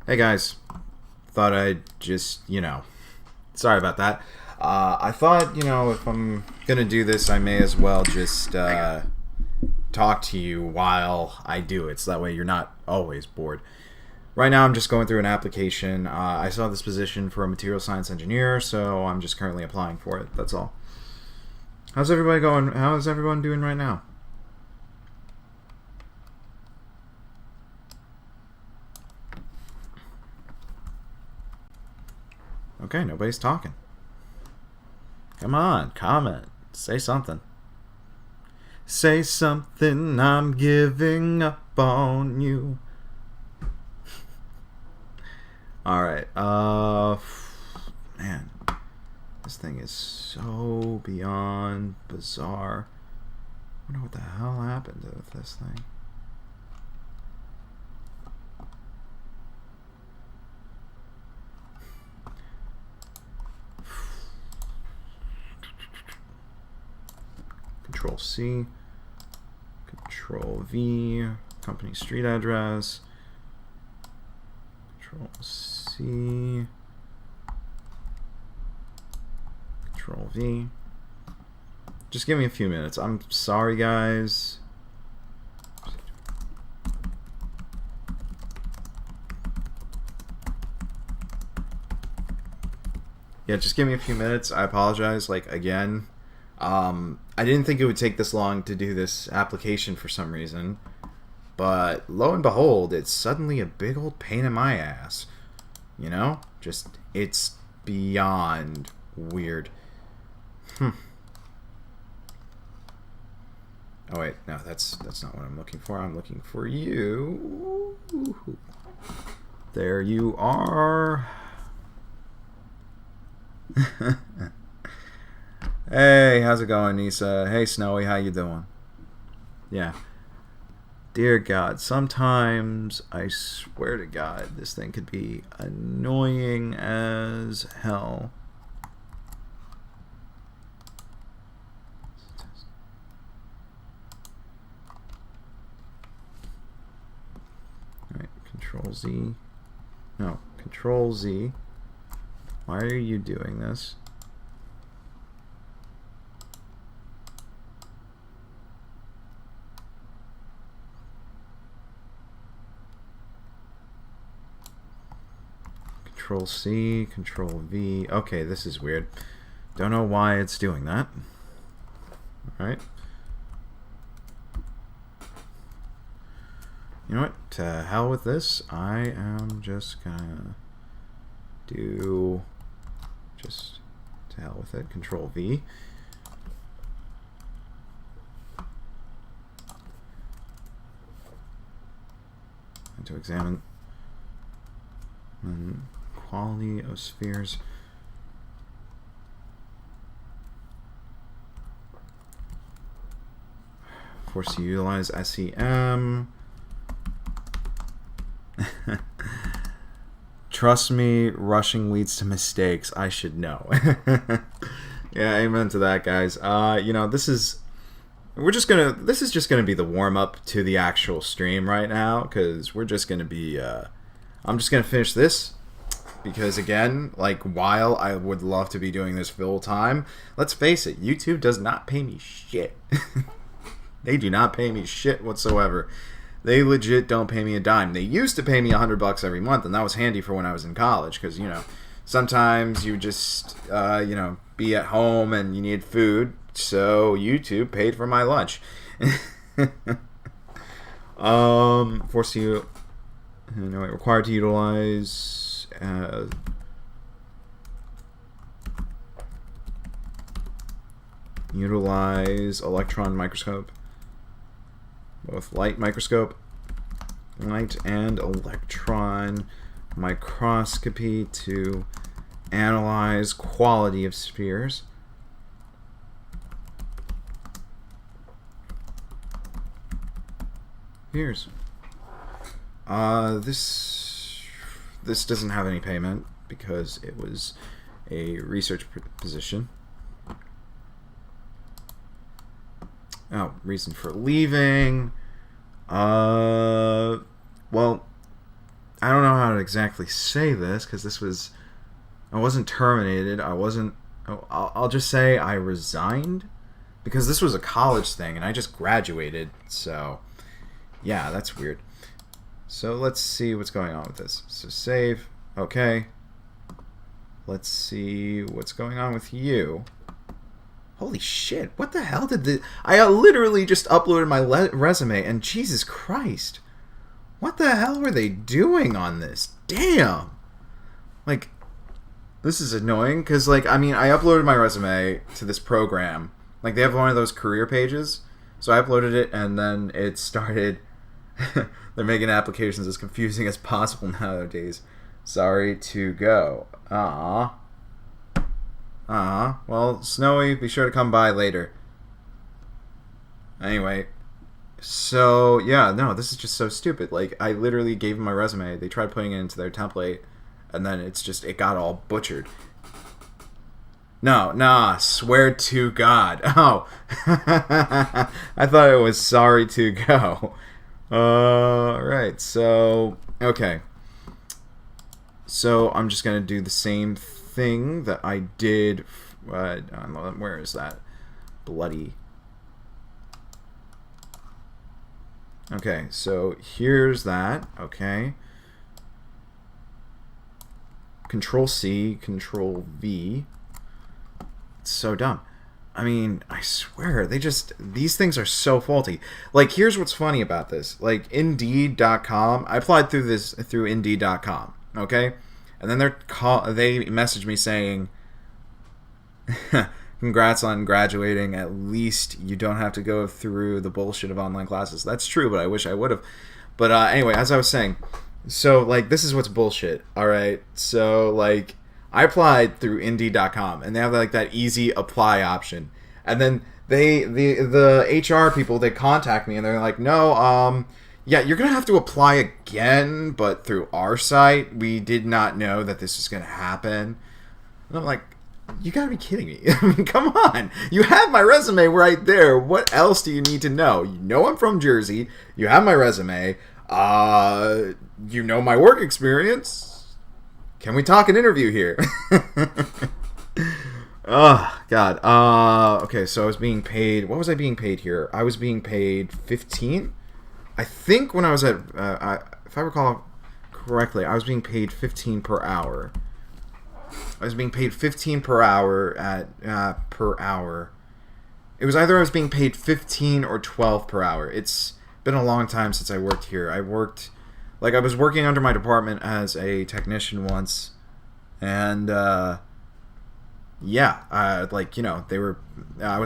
Hey guys, thought I'd just, sorry about that. I thought, if I'm gonna do this, I may as well just talk to you while I do it, so that way you're not always bored. Right now, I'm just going through an application. I saw this position for a material science engineer, so I'm just currently applying for it. That's all. How's everybody going? How is everyone doing right now? Okay, nobody's talking. Come on, comment. Say something. Say something, I'm giving up on you. Alright, man. This thing is so beyond bizarre. I wonder what the hell happened with this thing. Control C, Control V, company street address, Control C, Control V. Just give me a few minutes. I'm sorry, guys. Yeah, just give me a few minutes. I apologize, again. I didn't think it would take this long to do this application for some reason, but lo and behold, it's suddenly a big old pain in my ass. It's beyond weird. Oh wait, no, that's not what I'm looking for. I'm looking for you. There you are. Hey, how's it going, Nisa? Hey, Snowy, how you doing? Yeah. Dear God, sometimes I swear to God, this thing could be annoying as hell. Alright, Control Z. No, Control Z. Why are you doing this? Control C, Control V. Okay, this is weird. Don't know why it's doing that. Alright. You know what? To hell with this. I am just gonna do... Just to hell with it. Control V. And to examine... quality of spheres. Forced to utilize SEM. Trust me, rushing leads to mistakes. I should know. Yeah, amen to that, guys. This is just gonna be the warm up to the actual stream right now, because we're just gonna be I'm just gonna finish this. Because again, while I would love to be doing this full time, let's face it, YouTube does not pay me shit. They do not pay me shit whatsoever. They legit don't pay me a dime. They used to pay me $100 every month, and that was handy for when I was in college, because sometimes you just be at home and you need food, so YouTube paid for my lunch. Forced to required to utilize. Utilize electron microscope, both light microscope, light and electron microscopy to analyze quality of spheres. Spheres. This doesn't have any payment because it was a research position. Oh, reason for leaving. Well, I don't know how to exactly say this because I wasn't terminated. I'll just say I resigned because this was a college thing and I just graduated. So, yeah, that's weird. So let's see what's going on with this. So save. Okay. Let's see what's going on with you. Holy shit. What the hell did the... I literally just uploaded my resume and Jesus Christ. What the hell were they doing on this? Damn. Like, this is annoying because, like, I mean, I uploaded my resume to this program. Like, they have one of those career pages. So I uploaded it and then it started... They're making applications as confusing as possible nowadays. Sorry to go. Well, Snowy, be sure to come by later. Anyway. So, yeah, no, this is just so stupid. Like, I literally gave them my resume. They tried putting it into their template. And then it got all butchered. No, nah, swear to God. Oh. I thought it was sorry to go. Right, so, okay. So, I'm just going to do the same thing that I did, where is that? Bloody. Okay, so here's that, okay. Control C, Control V. It's so dumb. I mean, I swear, these things are so faulty. Like, here's what's funny about this. Like, Indeed.com, I applied through Indeed.com, okay? And then they messaged me saying, congrats on graduating. At least you don't have to go through the bullshit of online classes. That's true, but I wish I would have. But anyway, as I was saying, so, like, this is what's bullshit, all right? So, like, I applied through Indeed.com, and they have, like, that easy apply option. And then the HR people, they contact me, and they're like, no, yeah, you're going to have to apply again, but through our site. We did not know that this was going to happen. And I'm like, you got to be kidding me. I mean, come on. You have my resume right there. What else do you need to know? You know I'm from Jersey. You have my resume. You know my work experience. Can we talk an interview here? Oh, God. Okay, so I was being paid... What was I being paid here? I was being paid 15? I think when I was at... if I recall correctly, I was being paid 15 per hour. I was being paid 15 per hour per hour. It was either I was being paid 15 or 12 per hour. It's been a long time since I worked here. I was working under my department as a technician once, and I was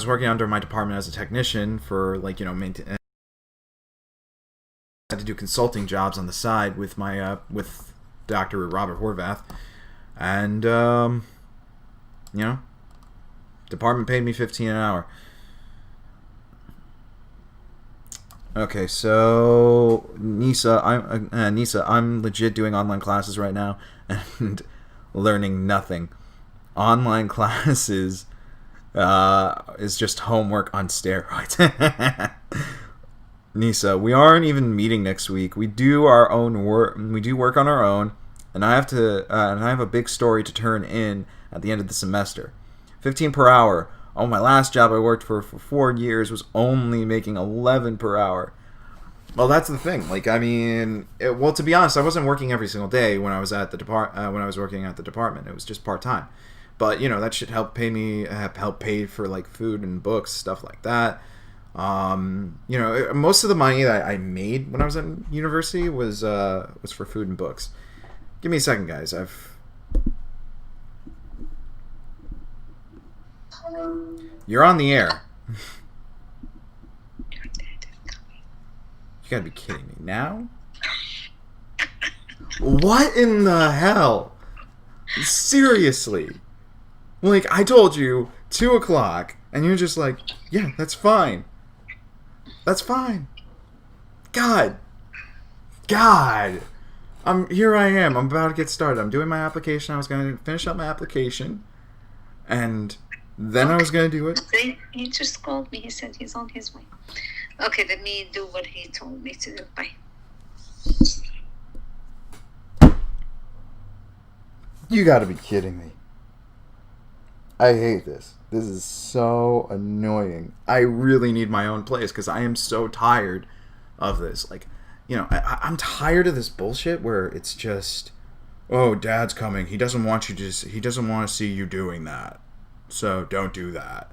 working under my department as a technician for I had to do consulting jobs on the side with my with Dr. Robert Horvath, and department paid me 15 an hour. Okay, so Nisa, I'm legit doing online classes right now and learning nothing. Online classes is just homework on steroids. Nisa, we aren't even meeting next week. We do our own work. We do work on our own, and I have a big story to turn in at the end of the semester. 15 per hour. Oh, my last job I worked for 4 years was only making 11 per hour. Well, that's the thing. Like, I mean, to be honest, I wasn't working every single day when I was at when I was working at the department. It was just part time. But that should help pay for like food and books, stuff like that. Most of the money that I made when I was in university was for food and books. Give me a second, guys. You're on the air. You gotta be kidding me. Now? What in the hell? Seriously. Like, I told you 2 o'clock, and you're just like, yeah, that's fine. That's fine. God. Here I am. I'm about to get started. I'm doing my application. I was going to finish up my application, and then I was going to do it. He just called me. He said he's on his way. Okay, let me do what he told me to do. Bye. You gotta be kidding me. I hate this. This is so annoying. I really need my own place because I am so tired of this. Like, I'm tired of this bullshit where it's just, oh, Dad's coming. He doesn't want he doesn't want to see you doing that. So don't do that.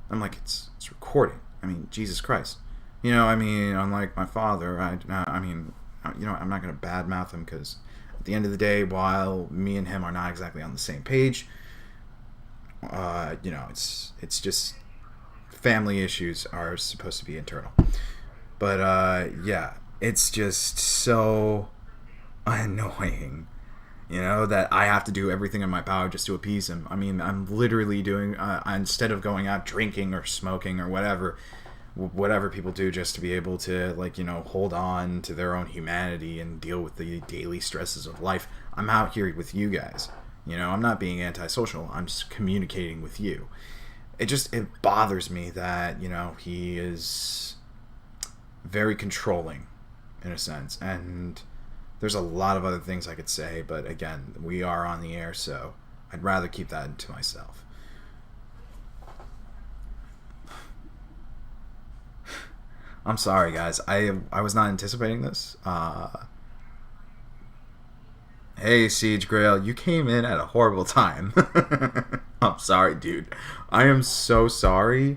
I'm like, it's recording. I mean, Jesus Christ. Unlike my father, I'm not going to badmouth him because at the end of the day, while me and him are not exactly on the same page, it's just family issues are supposed to be internal. But, yeah, it's just so annoying, that I have to do everything in my power just to appease him. I mean, I'm literally doing, instead of going out drinking or smoking or whatever people do just to be able to, hold on to their own humanity and deal with the daily stresses of life, I'm out here with you guys. I'm not being antisocial. I'm just communicating with you. It bothers me that, he is very controlling in a sense. And there's a lot of other things I could say, but again, we are on the air, so I'd rather keep that to myself. I'm sorry, guys. I was not anticipating this. Hey, Siege Grail, you came in at a horrible time. I'm sorry, dude. I am so sorry.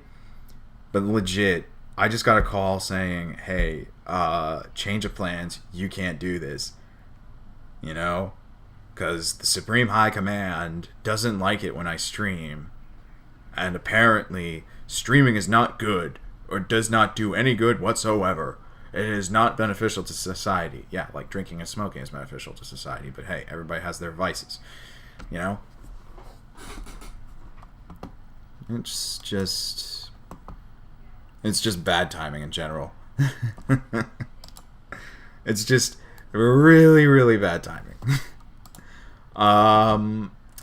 But legit, I just got a call saying, hey, change of plans. You can't do this. Because the Supreme High Command doesn't like it when I stream. And apparently, streaming is not good, or does not do any good whatsoever. It is not beneficial to society. Yeah, like drinking and smoking is beneficial to society, but hey, everybody has their vices. It's just bad timing in general. It's just really, really bad timing.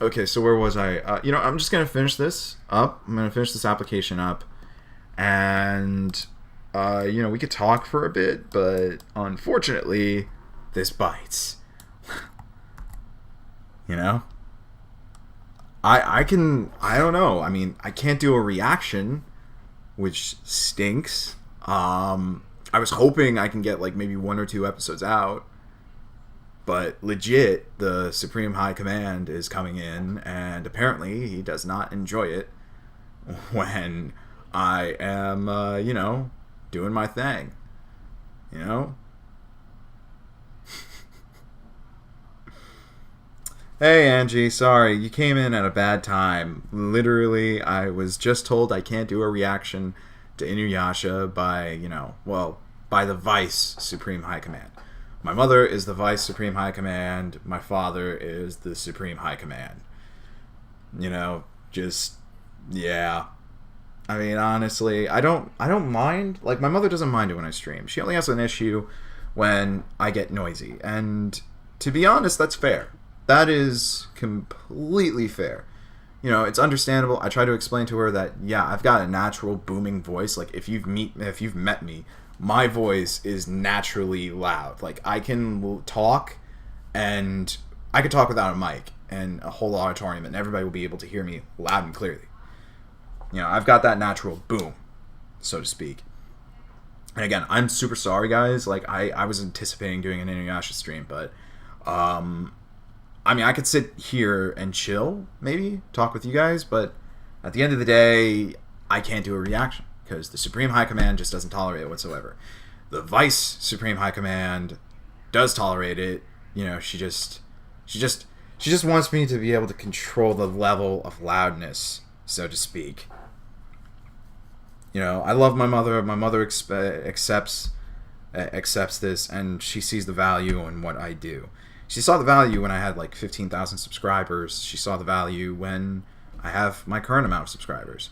Okay, so where was I? I'm just gonna finish this up. I'm gonna finish this application up, and we could talk for a bit, but unfortunately, this bites. I don't know. I mean, I can't do a reaction, which stinks. I was hoping I can get maybe 1 or 2 episodes out, but legit, the Supreme High Command is coming in, and apparently he does not enjoy it when I am, doing my thing. Hey, Angie, sorry, you came in at a bad time. Literally, I was just told I can't do a reaction to Inuyasha by, by the Vice Supreme High Command. My mother is the Vice Supreme High Command. My father is the Supreme High Command. Yeah. I mean, honestly, I don't mind. My mother doesn't mind it when I stream. She only has an issue when I get noisy. And to be honest, that's fair. That is completely fair. It's understandable. I try to explain to her that, yeah, I've got a natural booming voice. If you've met me, my voice is naturally loud. I can talk, and I could talk without a mic and a whole auditorium, and everybody will be able to hear me loud and clearly. I've got that natural boom, so to speak. And again, I'm super sorry, guys. I was anticipating doing an Inuyasha stream, but I could sit here and chill, maybe, talk with you guys, but at the end of the day, I can't do a reaction, because the Supreme High Command just doesn't tolerate it whatsoever. The Vice Supreme High Command does tolerate it. She just wants me to be able to control the level of loudness, so to speak. I love my mother. My mother accepts this, and she sees the value in what I do. She saw the value when I had 15,000 subscribers. She saw the value when I have my current amount of subscribers.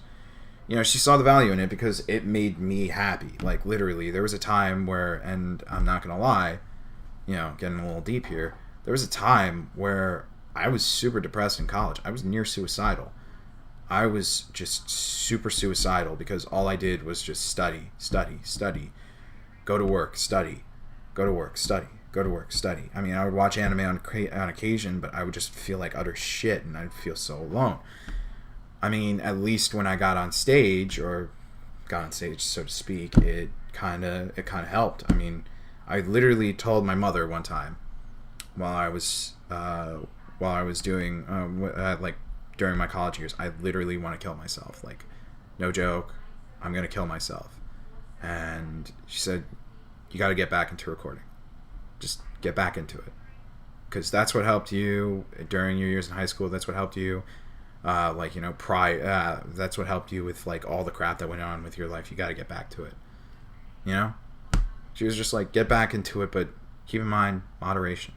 She saw the value in it because it made me happy. Literally, there was a time where, and I'm not gonna lie, getting a little deep here, there was a time where I was super depressed in college. I was near suicidal. I was just super suicidal because all I did was just study, go to work, study, go to work, study, go go to work, study. I mean, I would watch anime on occasion, but I would just feel like utter shit, and I'd feel so alone. I mean, at least when I got on stage, so to speak, it kind of helped. I mean, I literally told my mother one time while I was doing like during my college years, I literally want to kill myself. Like, no joke, I'm gonna kill myself. And she said, you got to get back into recording. Just get back into it, because that's what helped you during your years in high school. That's what helped you. That's what helped you with like all the crap that went on with your life. You got to get back to it. You know, she was just like, get back into it, but keep in mind moderation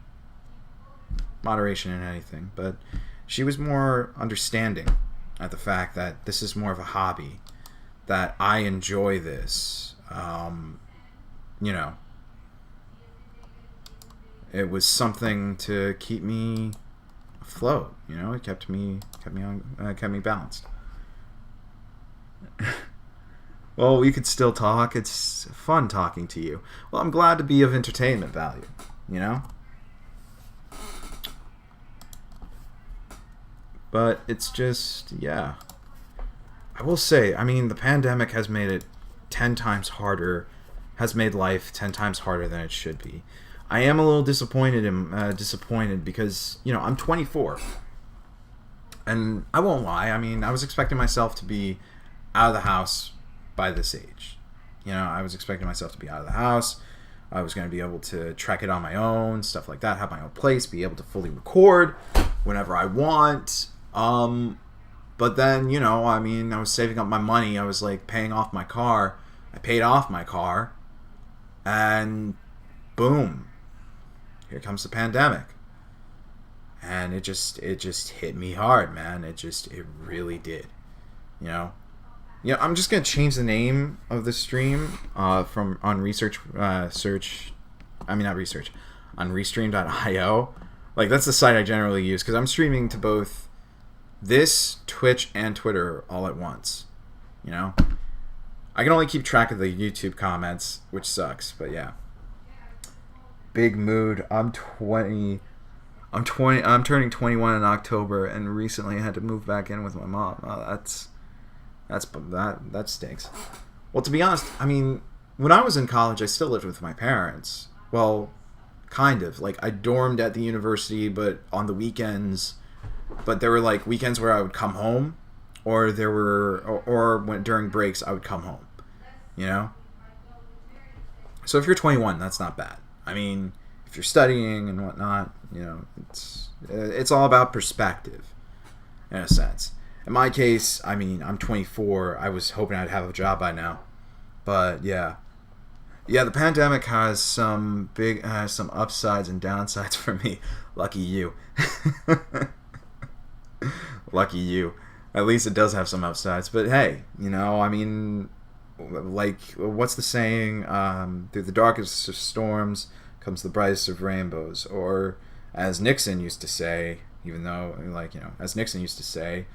in anything. But she was more understanding at the fact that this is more of a hobby, that I enjoy this. You know, it was something to keep me afloat. You know, it kept me balanced. Well, we could still talk. It's fun talking to you. Well, I'm glad to be of entertainment value. You know, but it's just, yeah. I will say, I mean, the pandemic has made it 10 times harder. Has made life 10 times harder than it should be. I am a little disappointed because, you know, I'm 24. And I won't lie, I mean, I was expecting myself to be out of the house by this age. You know, I was expecting myself to be out of the house. I was going to be able to track it on my own, stuff like that, have my own place, be able to fully record whenever I want. But then, you know, I mean, I was saving up my money. I was like paying off my car. I paid off my car. And boom, here comes the pandemic. And it just hit me hard, man. It really did. You know, I'm just gonna change the name of the stream from on Restream.io. Like, that's the site I generally use, because I'm streaming to both this, Twitch, and Twitter all at once. You know, I can only keep track of the YouTube comments, which sucks, but yeah. Big mood. I'm turning 21 in October, and recently I had to move back in with my mom. That stinks. Well, to be honest, I mean, when I was in college, I still lived with my parents. Well, kind of. Like, I dormed at the university, but on the weekends. But there were like weekends where I would come home, or when during breaks I would come home. You know. So if you're 21, that's not bad. I mean, if you're studying and whatnot, you know, it's all about perspective, in a sense. In my case, I mean, I'm 24. I was hoping I'd have a job by now, but yeah, the pandemic has some upsides and downsides for me. Lucky you. Lucky you. At least it does have some upsides. But hey, you know, I mean, like, what's the saying? Through the darkest of storms comes the brightest of rainbows. Or, as Nixon used to say, even though, like, you know, as Nixon used to say,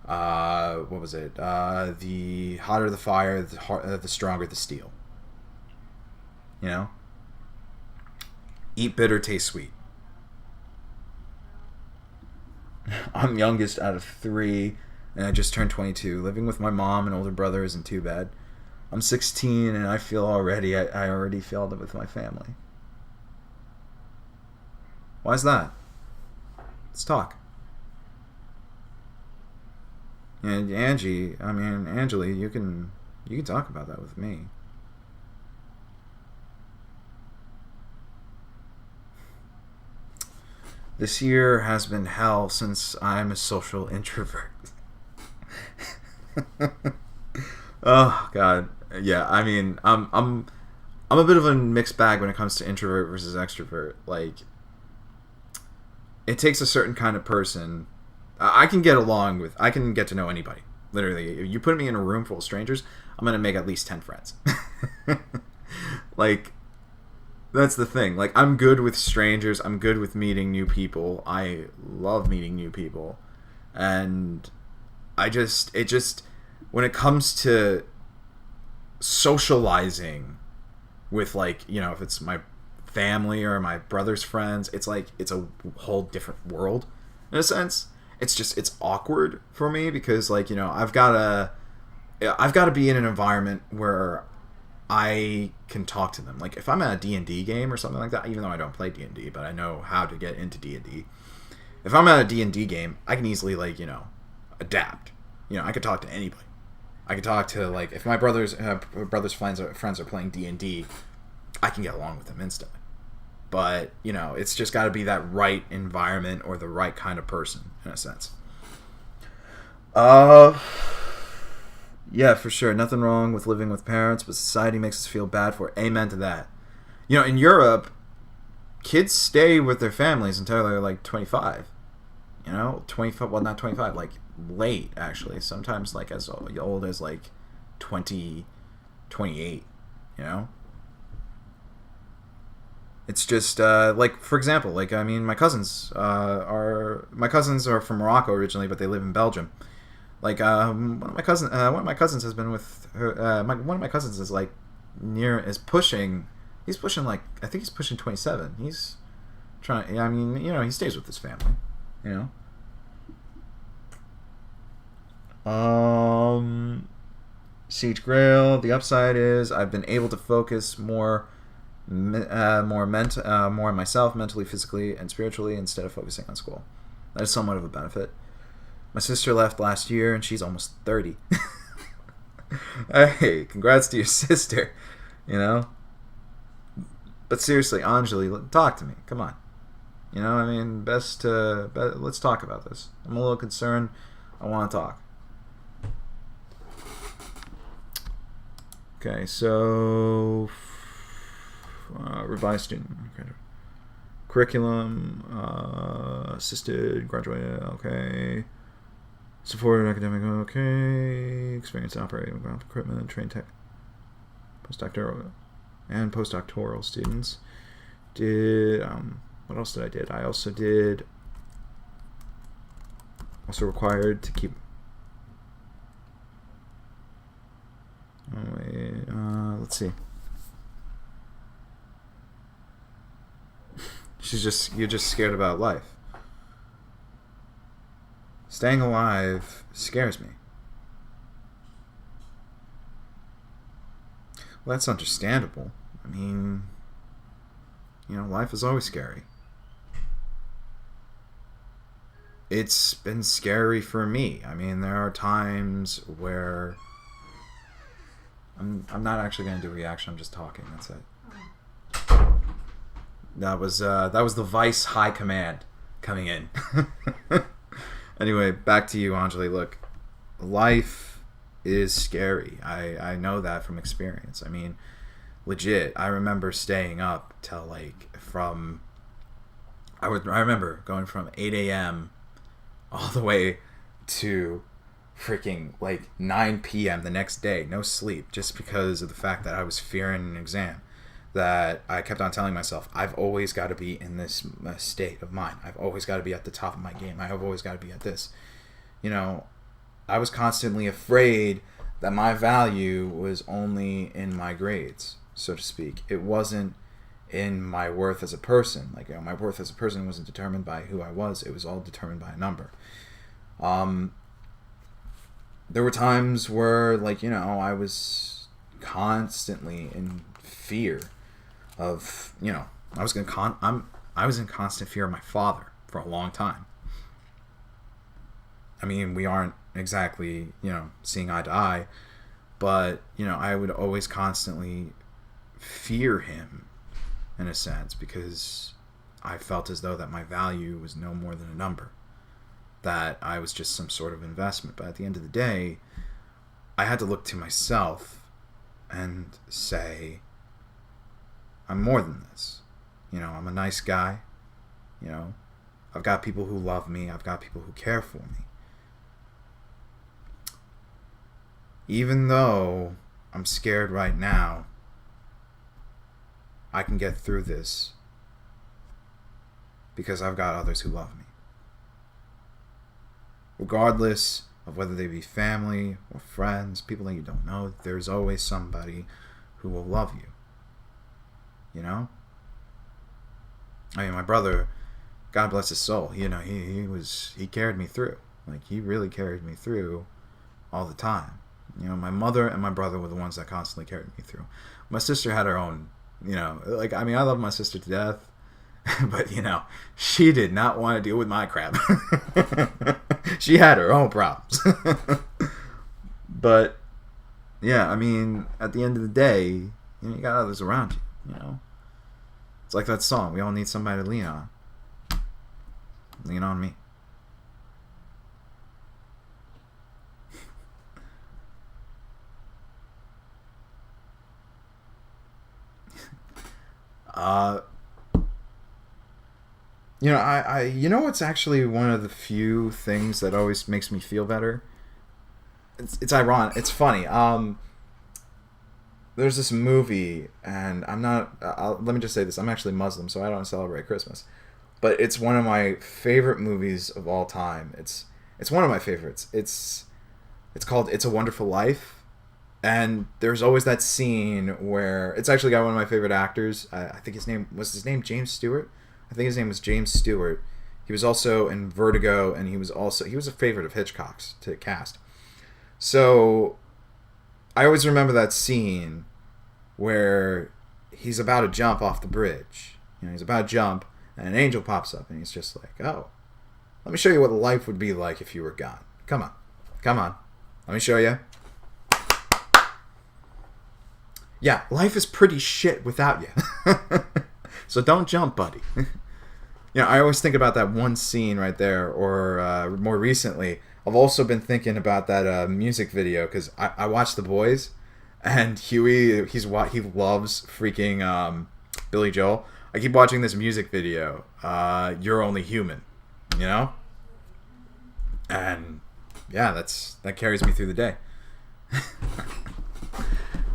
what was it? The hotter the fire, the stronger the steel. You know? Eat bitter, taste sweet. I'm youngest out of 3, and I just turned 22. Living with my mom and older brother isn't too bad. I'm 16, and I feel I already failed it with my family. Why is that? Let's talk. And Angela, you can talk about that with me. This year has been hell since I'm a social introvert. Oh God, yeah. I mean, I'm a bit of a mixed bag when it comes to introvert versus extrovert. Like, it takes a certain kind of person. I can get to know anybody. Literally, if you put me in a room full of strangers, I'm gonna make at least 10 friends. Like, that's the thing. Like, I'm good with strangers. I'm good with meeting new people. I love meeting new people. And when it comes to socializing with, like, you know, if it's my family or my brother's friends, it's like it's a whole different world in a sense. It's awkward for me because like, you know, I've got to be in an environment where I can talk to them. Like if I'm at a D&D game or something like that, even though I don't play D&D, but I know how to get into D&D. If I'm at a D&D game, I can easily like, you know, adapt. You know, I could talk to anybody. I could talk to like if my brother's friends are playing D&D, I can get along with them instantly. But, you know, it's just got to be that right environment or the right kind of person in a sense. Yeah, for sure. Nothing wrong with living with parents, but society makes us feel bad for it. Amen to that. You know, in Europe, kids stay with their families until they're like 25. You know, 25, well, not 25, like late, actually. Sometimes like as old as like 20, 28, you know? It's just like, for example, like I mean, my cousins are from Morocco originally, but they live in Belgium. Like one of my cousins has been with her. One of my cousins is like pushing. He's pushing like I think he's pushing 27. He's trying. I mean, you know, he stays with his family. You know. Siege Grail. The upside is I've been able to focus more on myself, mentally, physically, and spiritually, instead of focusing on school. That is somewhat of a benefit. My sister left last year, and she's almost 30. Hey, congrats to your sister. You know. But seriously, Anjali, talk to me. Come on. You know, I mean, let's talk about this. I'm a little concerned. I want to talk. Okay, so revised student curriculum, assisted graduate, okay, supported academic, okay, experience operating ground equipment, trained tech, postdoctoral students. Did what else did I did? I also required to keep. Oh wait, let's see. You're just scared about life. Staying alive scares me. Well, that's understandable. I mean, you know, life is always scary. It's been scary for me. I mean, there are times where I'm not actually going to do a reaction. I'm just talking. That's it. That was the Vice High Command coming in. Anyway, back to you, Anjali. Look, life is scary. I know that from experience. I mean, legit. I remember staying up till like I remember going from 8 a.m. all the way to freaking like 9 p.m. the next day, no sleep, just because of the fact that I was fearing an exam. That I kept on telling myself, I've always got to be in this state of mind. I've always got to be at the top of my game. I have always got to be at this. You know, I was constantly afraid that my value was only in my grades, so to speak. It wasn't in my worth as a person. Like, you know, my worth as a person wasn't determined by who I was. It was all determined by a number. There were times where, like, you know, I was constantly in fear of, you know, I was in constant fear of my father for a long time. I mean, we aren't exactly, you know, seeing eye to eye, but, you know, I would always constantly fear him in a sense because I felt as though that my value was no more than a number, that I was just some sort of investment. But at the end of the day, I had to look to myself and say, I'm more than this. You know, I'm a nice guy. You know, I've got people who love me. I've got people who care for me. Even though I'm scared right now, I can get through this because I've got others who love me. Regardless of whether they be family or friends, people that you don't know, there's always somebody who will love you. You know? I mean, my brother, God bless his soul, you know, he carried me through. Like, he really carried me through all the time. You know, my mother and my brother were the ones that constantly carried me through. My sister had her own, you know, like, I mean, I love my sister to death, but, you know, she did not want to deal with my crap. She had her own problems. But, yeah, I mean, at the end of the day, you know, you got others around you, you know. It's like that song, we all need somebody to lean on. Lean on me. You know, you know what's actually one of the few things that always makes me feel better? It's ironic. It's funny. There's this movie, and I'm not. Let me just say this: I'm actually Muslim, so I don't celebrate Christmas. But it's one of my favorite movies of all time. It's one of my favorites. It's called It's a Wonderful Life, and there's always that scene where it's actually got one of my favorite actors. I think his name James Stewart. I think his name was James Stewart. He was also in Vertigo, and he was a favorite of Hitchcock's to cast. So I always remember that scene where he's about to jump off the bridge. You know, he's about to jump, and an angel pops up, and he's just like, "Oh, let me show you what life would be like if you were gone. Come on, come on, let me show you." Yeah, life is pretty shit without you. So don't jump, buddy. You know, I always think about that one scene right there, or more recently, I've also been thinking about that music video, because I watched The Boys, and Huey, he loves freaking Billy Joel. I keep watching this music video, You're Only Human, you know? And yeah, that carries me through the day.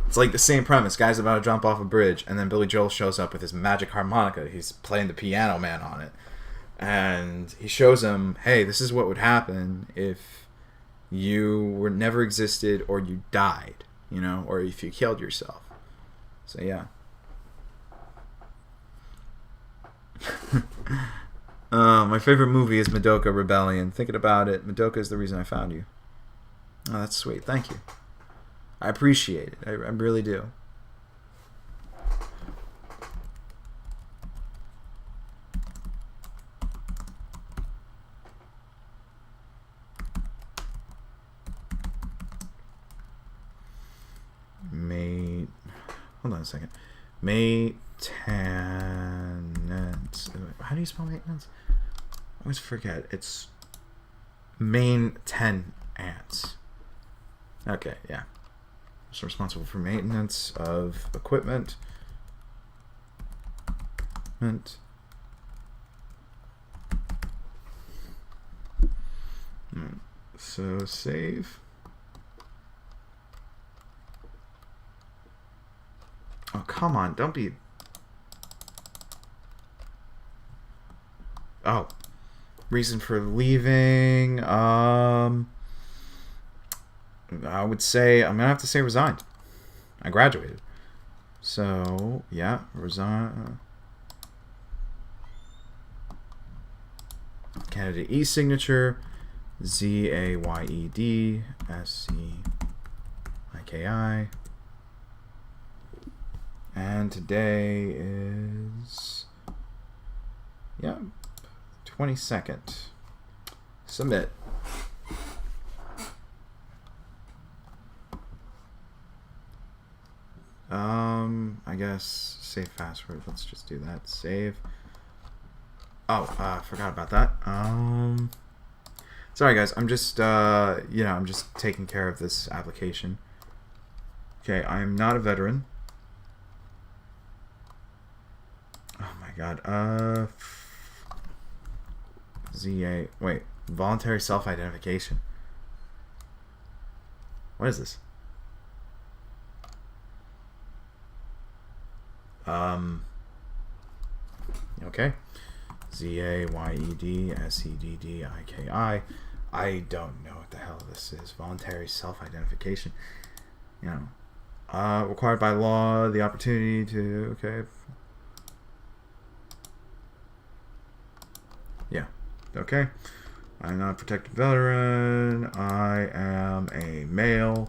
It's like the same premise. Guy's about to jump off a bridge, and then Billy Joel shows up with his magic harmonica. He's playing the Piano Man on it. And he shows him, hey, this is what would happen if you were never existed or you died, you know, or if you killed yourself. So, yeah. My favorite movie is Madoka Rebellion. Thinking about it, Madoka is the reason I found you. Oh, that's sweet. Thank you. I appreciate it. I really do. Hold on a second. Maintenance. How do you spell maintenance? I always forget. It's main 10 ants. Okay, yeah. So responsible for maintenance of equipment. So save. Oh, come on. Don't be... Oh. Reason for leaving. I would say... I'm going to have to say resigned. I graduated. So, yeah. Resign. Candidate e-signature. ZAYED SCIKI. And today is, yeah, 22nd. Submit. I guess save password. Let's just do that. Save. Oh, forgot about that. Sorry guys, I'm just, I'm just taking care of this application. Okay, I'm not a veteran. Oh my god, wait, voluntary self-identification. What is this? Okay. ZAYEDSEDDIKI. I don't know what the hell this is. Voluntary self-identification. You know. Required by law, the opportunity to, okay. Okay. I'm not a protected veteran. I am a male.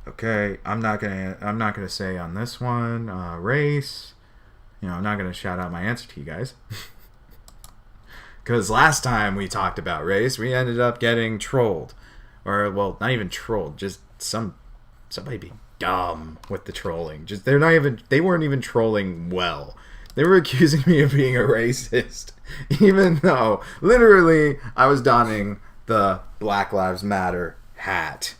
Okay. I'm not gonna say on this one race. I'm not gonna shout out my answer to you guys. Because last time we talked about race, we ended up getting trolled. Or, well, not even trolled, just somebody being dumb with the trolling. They weren't even trolling well. They were accusing me of being a racist. Even though, literally, I was donning the Black Lives Matter hat.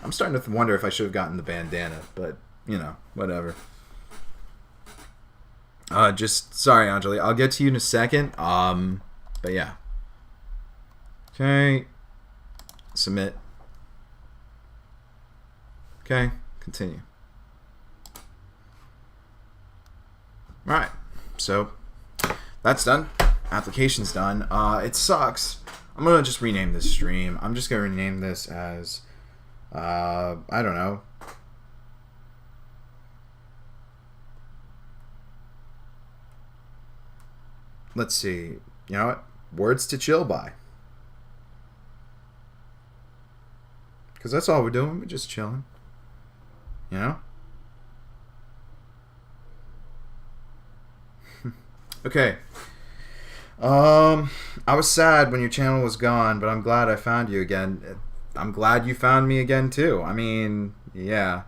I'm starting to wonder if I should have gotten the bandana, but, whatever. Sorry, Anjali. I'll get to you in a second. But yeah. Okay. Submit. Okay. Continue. Alright. So, that's done. Application's done. It sucks. I'm gonna just rename this stream. I'm just gonna rename this as, I don't know. Let's see. You know what? Words to chill by. Because that's all we're doing. We're just chilling. Okay. I was sad when your channel was gone, but I'm glad I found you again. I'm glad you found me again, too. I mean, yeah.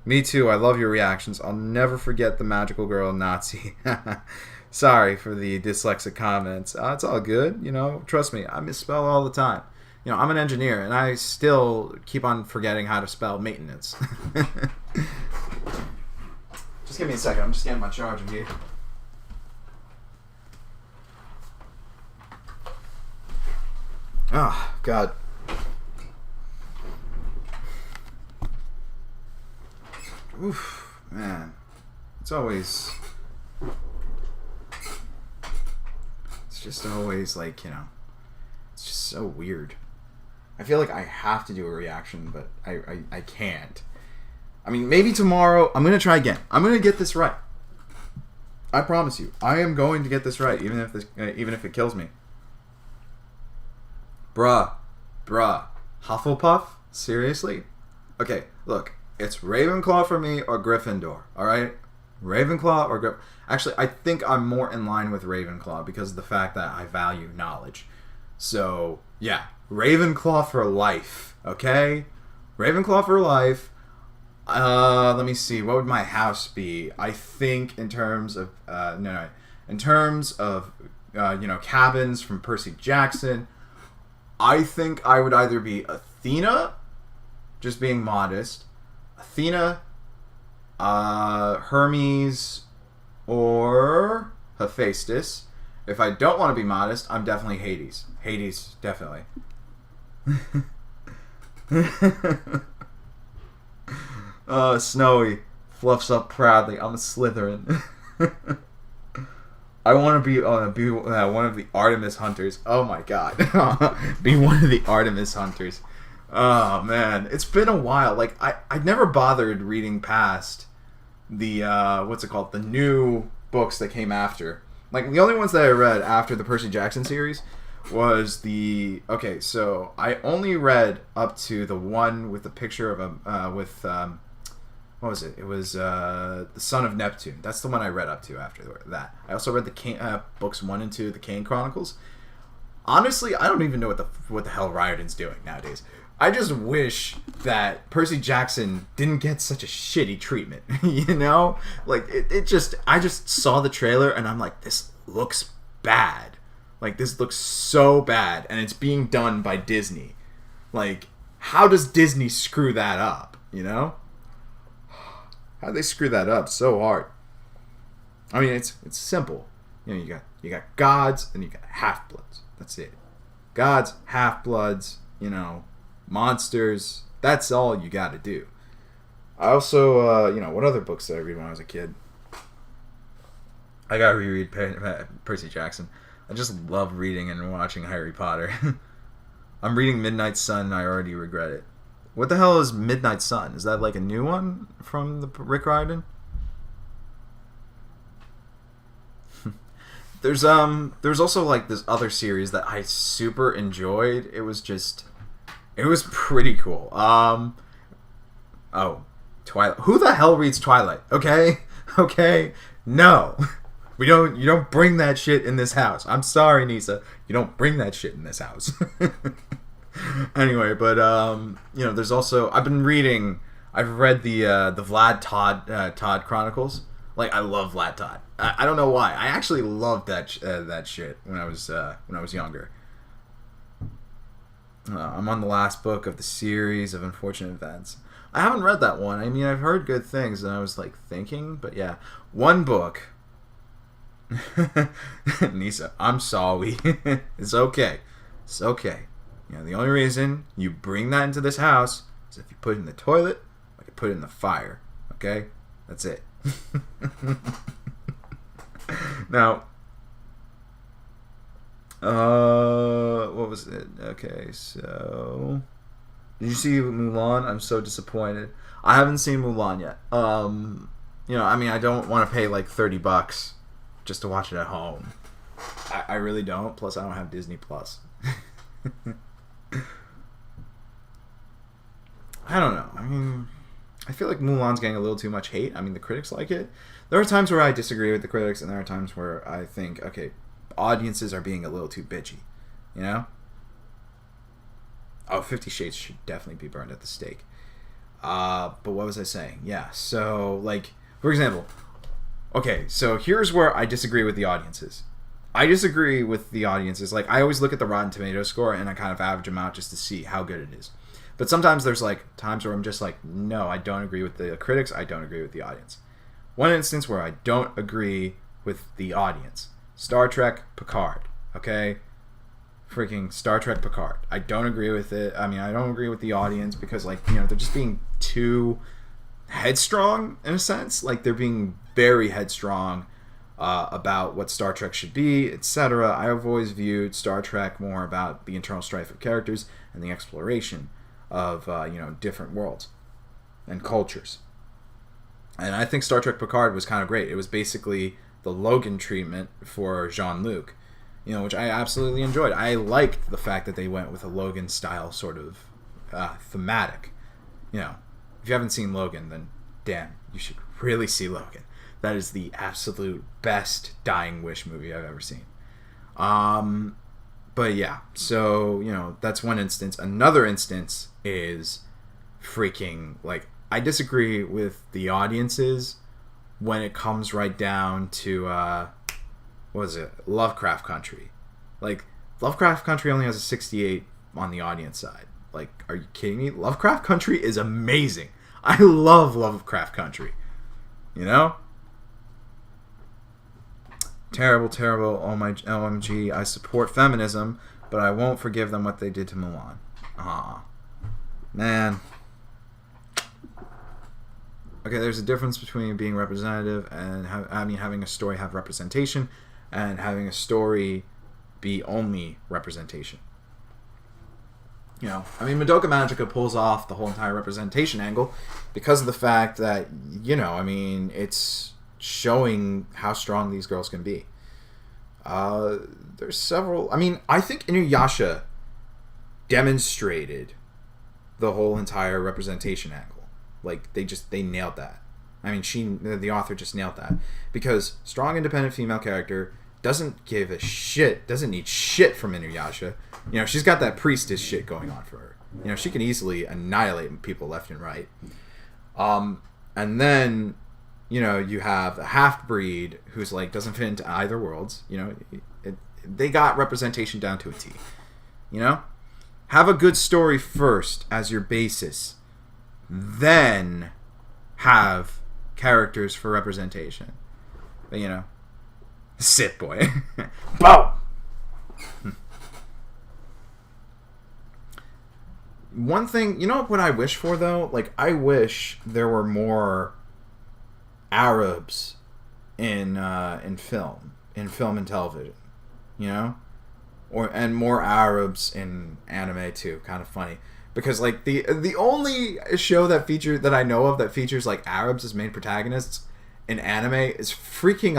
Me too. I love your reactions. I'll never forget the magical girl Nazi. Sorry for the dyslexic comments. It's all good. Trust me. I misspell all the time. I'm an engineer, and I still keep on forgetting how to spell maintenance. Just give me a second. I'm just getting my charger here. Oh, God. Oof, man. It's just always like, it's just so weird. I feel like I have to do a reaction, but I can't. I mean, maybe tomorrow, I'm going to try again. I'm going to get this right. I promise you. I am going to get this right, even if it kills me. Bruh. Hufflepuff? Seriously? Okay, look. It's Ravenclaw for me or Gryffindor, alright? Ravenclaw or Gryffindor. Actually, I think I'm more in line with Ravenclaw because of the fact that I value knowledge. So, yeah. Ravenclaw for life, okay? Ravenclaw for life. Let me see. What would my house be? I think in terms of... In terms of, cabins from Percy Jackson, I think I would either be Athena, just being modest, Athena, Hermes, or Hephaestus. If I don't want to be modest, I'm definitely Hades. Hades, definitely. Snowy fluffs up proudly. I'm a Slytherin. I want to be one of the Artemis hunters. Oh my god. Be one of the Artemis hunters. Oh man, it's been a while. Like I never bothered reading past the what's it called? The new books that came after. Like the only ones that I read after the Percy Jackson series was so I only read up to the one with the picture of what was it? It was the Son of Neptune. That's the one I read up to after that. I also read the books 1 and 2, the Kane Chronicles. Honestly, I don't even know what the hell Riordan's doing nowadays. I just wish that Percy Jackson didn't get such a shitty treatment. Like I just saw the trailer and I'm like, this looks bad. Like this looks so bad, and it's being done by Disney. Like, how does Disney screw that up? How'd they screw that up so hard? I mean, it's simple. You got gods and you got half-bloods. That's it. Gods, half-bloods, monsters. That's all you got to do. I also, what other books did I read when I was a kid? I got to reread Percy Jackson. I just love reading and watching Harry Potter. I'm reading Midnight Sun and I already regret it. What the hell is Midnight Sun? Is that like a new one from the Rick Riordan? there's also like this other series that I super enjoyed. It was pretty cool. Oh, Twilight. Who the hell reads Twilight? Okay, okay, no. You don't bring that shit in this house. I'm sorry, Nisa. You don't bring that shit in this house. Anyway, but there's also I've read the Vlad Todd Chronicles. Like, I love Vlad Todd. I don't know why. I actually loved that shit when I was younger. I'm on the last book of the series of Unfortunate Events. I haven't read that one. I mean, I've heard good things, and I was like thinking, but yeah, one book. Nisa, I'm sorry. It's okay. It's okay. The only reason you bring that into this house is if you put it in the toilet or you put it in the fire. Okay? That's it. Now, what was it? Okay, so did you see Mulan? I'm so disappointed. I haven't seen Mulan yet. I mean, I don't want to pay like $30 just to watch it at home. I really don't. Plus, I don't have Disney Plus. I don't know. I mean, I feel like Mulan's getting a little too much hate. I mean, the critics like it. There are times where I disagree with the critics, and there are times where I think, okay, audiences are being a little too bitchy. You know? Oh, 50 Shades should definitely be burned at the stake. But what was I saying? Yeah, so, like, for example, okay, so here's where I disagree with the audiences. I disagree with the audiences. Like, I always look at the Rotten Tomatoes score, and I kind of average them out just to see how good it is. But sometimes there's, like, times where I'm just like, no, I don't agree with the critics, I don't agree with the audience. One instance where I don't agree with the audience. Star Trek Picard, okay? Freaking Star Trek Picard. I don't agree with it. I mean, I don't agree with the audience because, like, they're just being too headstrong, in a sense. Like, they're being very headstrong about what Star Trek should be, etc. I have always viewed Star Trek more about the internal strife of characters and the exploration of different worlds and cultures. And I think Star Trek Picard was kind of great. It was basically the Logan treatment for Jean-Luc, which I absolutely enjoyed. I liked the fact that they went with a Logan style sort of thematic. If you haven't seen Logan, then damn, you should really see Logan. That is the absolute best Dying Wish movie I've ever seen. But yeah, so, that's one instance. Another instance is freaking, like, I disagree with the audiences when it comes right down to, what is it? Lovecraft Country. Like, Lovecraft Country only has a 68 on the audience side. Like, are you kidding me? Lovecraft Country is amazing. I love Lovecraft Country. Terrible, terrible. Oh my OMG. I support feminism, but I won't forgive them what they did to Mulan. Man. Okay, there's a difference between being representative and having a story have representation and having a story be only representation. Madoka Magica pulls off the whole entire representation angle because of the fact that, it's showing how strong these girls can be. There's several... I think Inuyasha demonstrated the whole entire representation angle. Like, they nailed that. The author just nailed that. Because strong, independent female character doesn't give a shit, doesn't need shit from Inuyasha. She's got that priestess shit going on for her. She can easily annihilate people left and right. And then, you have a half-breed who's, like, doesn't fit into either worlds. They got representation down to a T. Have a good story first as your basis. Then have characters for representation. But, sit, boy. Boom! One thing, what I wish for, though? Like, I wish there were more Arabs in film and television, and more Arabs in anime too. Kind of funny because, like, the only show that I know of that features like Arabs as main protagonists in anime is freaking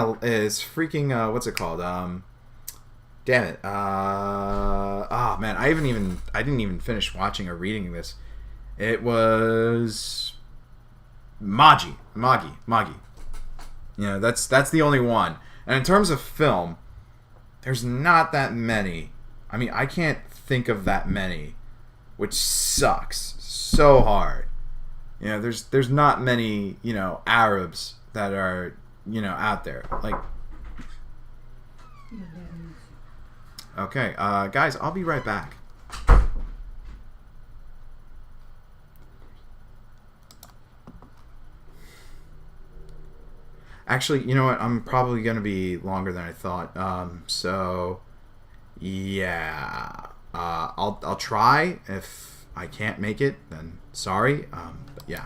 what's it called? Damn it. Man, I didn't even finish watching or reading this. It was Magi. You know, that's the only one. And in terms of film, there's not that many. I mean, I can't think of that many, which sucks so hard. You know, there's not many, you know, Arabs that are, you know, out there. Like, okay, guys, I'll be right back. Actually, you know what? I'm probably gonna be longer than I thought. So yeah, I'll try. If I can't make it, then sorry. But yeah.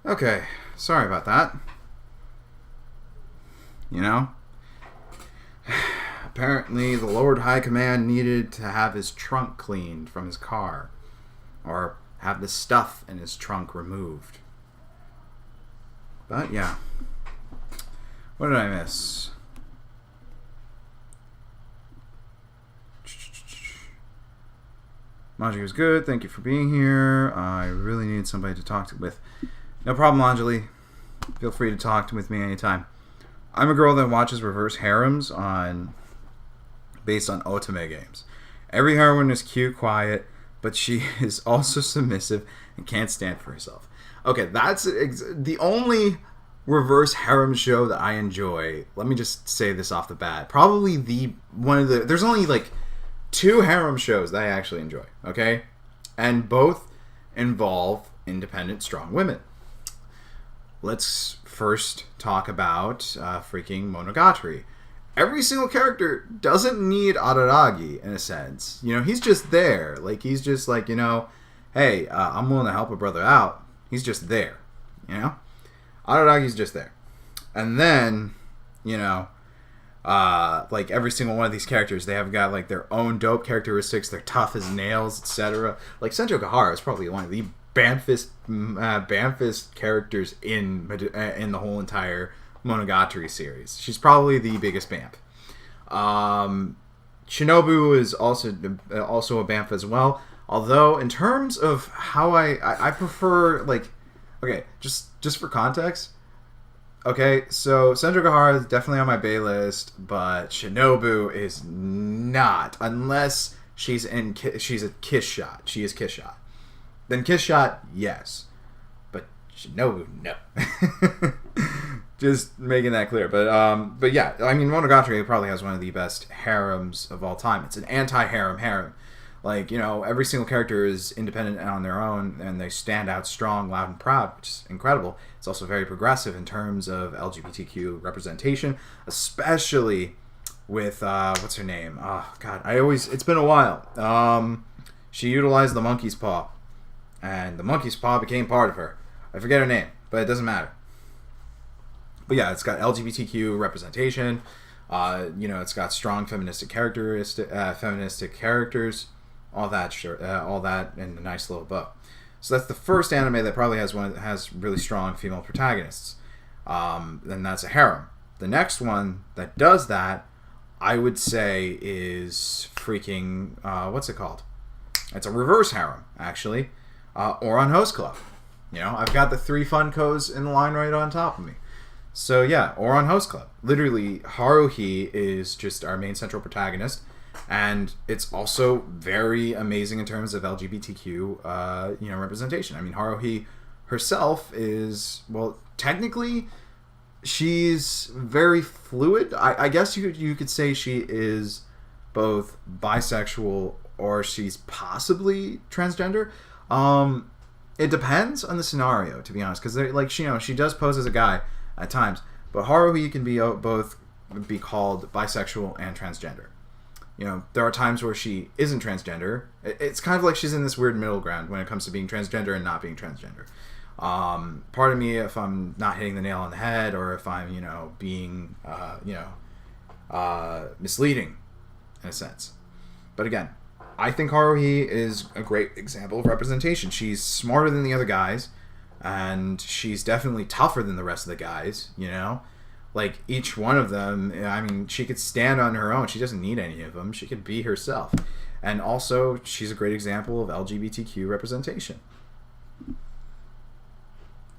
Okay, sorry about that. You know? Apparently, the Lord High Command needed to have his trunk cleaned from his car. Or have the stuff in his trunk removed. But, yeah. What did I miss? Manji was good. Thank you for being here. I really need somebody to talk with. No problem, Anjali. Feel free to talk with me anytime. I'm a girl that watches reverse harems based on otome games. Every heroine is cute, quiet, but she is also submissive and can't stand for herself. Okay, that's the only reverse harem show that I enjoy. Let me just say this off the bat. Probably there's only like 2 harem shows that I actually enjoy, okay? And both involve independent, strong women. Let's first talk about freaking Monogatari. Every single character doesn't need Araragi, in a sense. You know, he's just there. Like, he's just like, you know, hey, I'm willing to help a brother out. He's just there, you know? Araragi's just there. And then, you know, like every single one of these characters, they have got like their own dope characteristics. They're tough as nails, etc. Like Senjo Gahara is probably one of the Bamfist characters in the whole entire Monogatari series. She's probably the biggest Bamf. Shinobu is also a Bamf as well. Although in terms of how I prefer, like, okay, just for context. Okay, so Senjo Gahara is definitely on my Bay list, but Shinobu is not, unless she's a Kiss Shot. She is Kiss Shot. Then Kiss Shot, yes, but Shinobu, no. Just making that clear. But yeah, I mean, Monogatari probably has one of the best harems of all time. It's an anti-harem. Like, you know, every single character is independent on their own, and they stand out strong, loud, and proud, which is incredible. It's also very progressive in terms of LGBTQ representation, especially with, what's her name? Oh, God, it's been a while. She utilized the monkey's paw, and the monkey's paw became part of her. I forget her name, but it doesn't matter. But yeah, it's got LGBTQ representation. You know, it's got strong feministic characters, all that in a nice little bow. So that's the first anime that probably has really strong female protagonists. Then that's a harem. The next one that does that, I would say, is freaking what's it called? It's a reverse harem, actually, or on Host Club. You know, I've got the 3 Funkos in the line right on top of me. So yeah, or on Host Club. Literally, Haruhi is just our main central protagonist, and it's also very amazing in terms of LGBTQ, representation. I mean, Haruhi herself is, well, technically, she's very fluid. I guess you could say she is both bisexual or she's possibly transgender. It depends on the scenario, to be honest, because like she does pose as a guy at times, but Haruhi can be both be called bisexual and transgender. You know, there are times where she isn't transgender. It's kind of like she's in this weird middle ground when it comes to being transgender and not being transgender. Part of me, if I'm not hitting the nail on the head, or if I'm being misleading in a sense. But again, I think Haruhi is a great example of representation. She's smarter than the other guys, and she's definitely tougher than the rest of the guys, you know? Like, each one of them, I mean, she could stand on her own. She doesn't need any of them. She could be herself. And also, she's a great example of LGBTQ representation.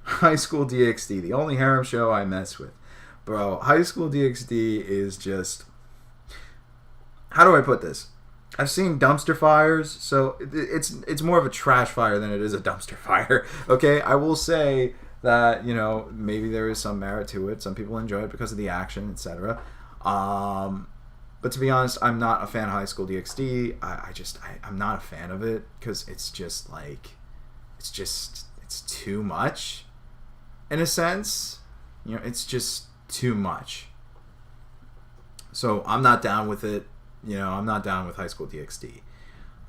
High School DxD, the only harem show I mess with. Bro, High School DxD is just... How do I put this? I've seen dumpster fires, so it's more of a trash fire than it is a dumpster fire. Okay, I will say that maybe there is some merit to it. Some people enjoy it because of the action, etc. But to be honest, I'm not a fan of High School DxD. I'm not a fan of it because it's just like it's too much in a sense. It's just too much. So I'm not down with it. I'm not down with High School DxD.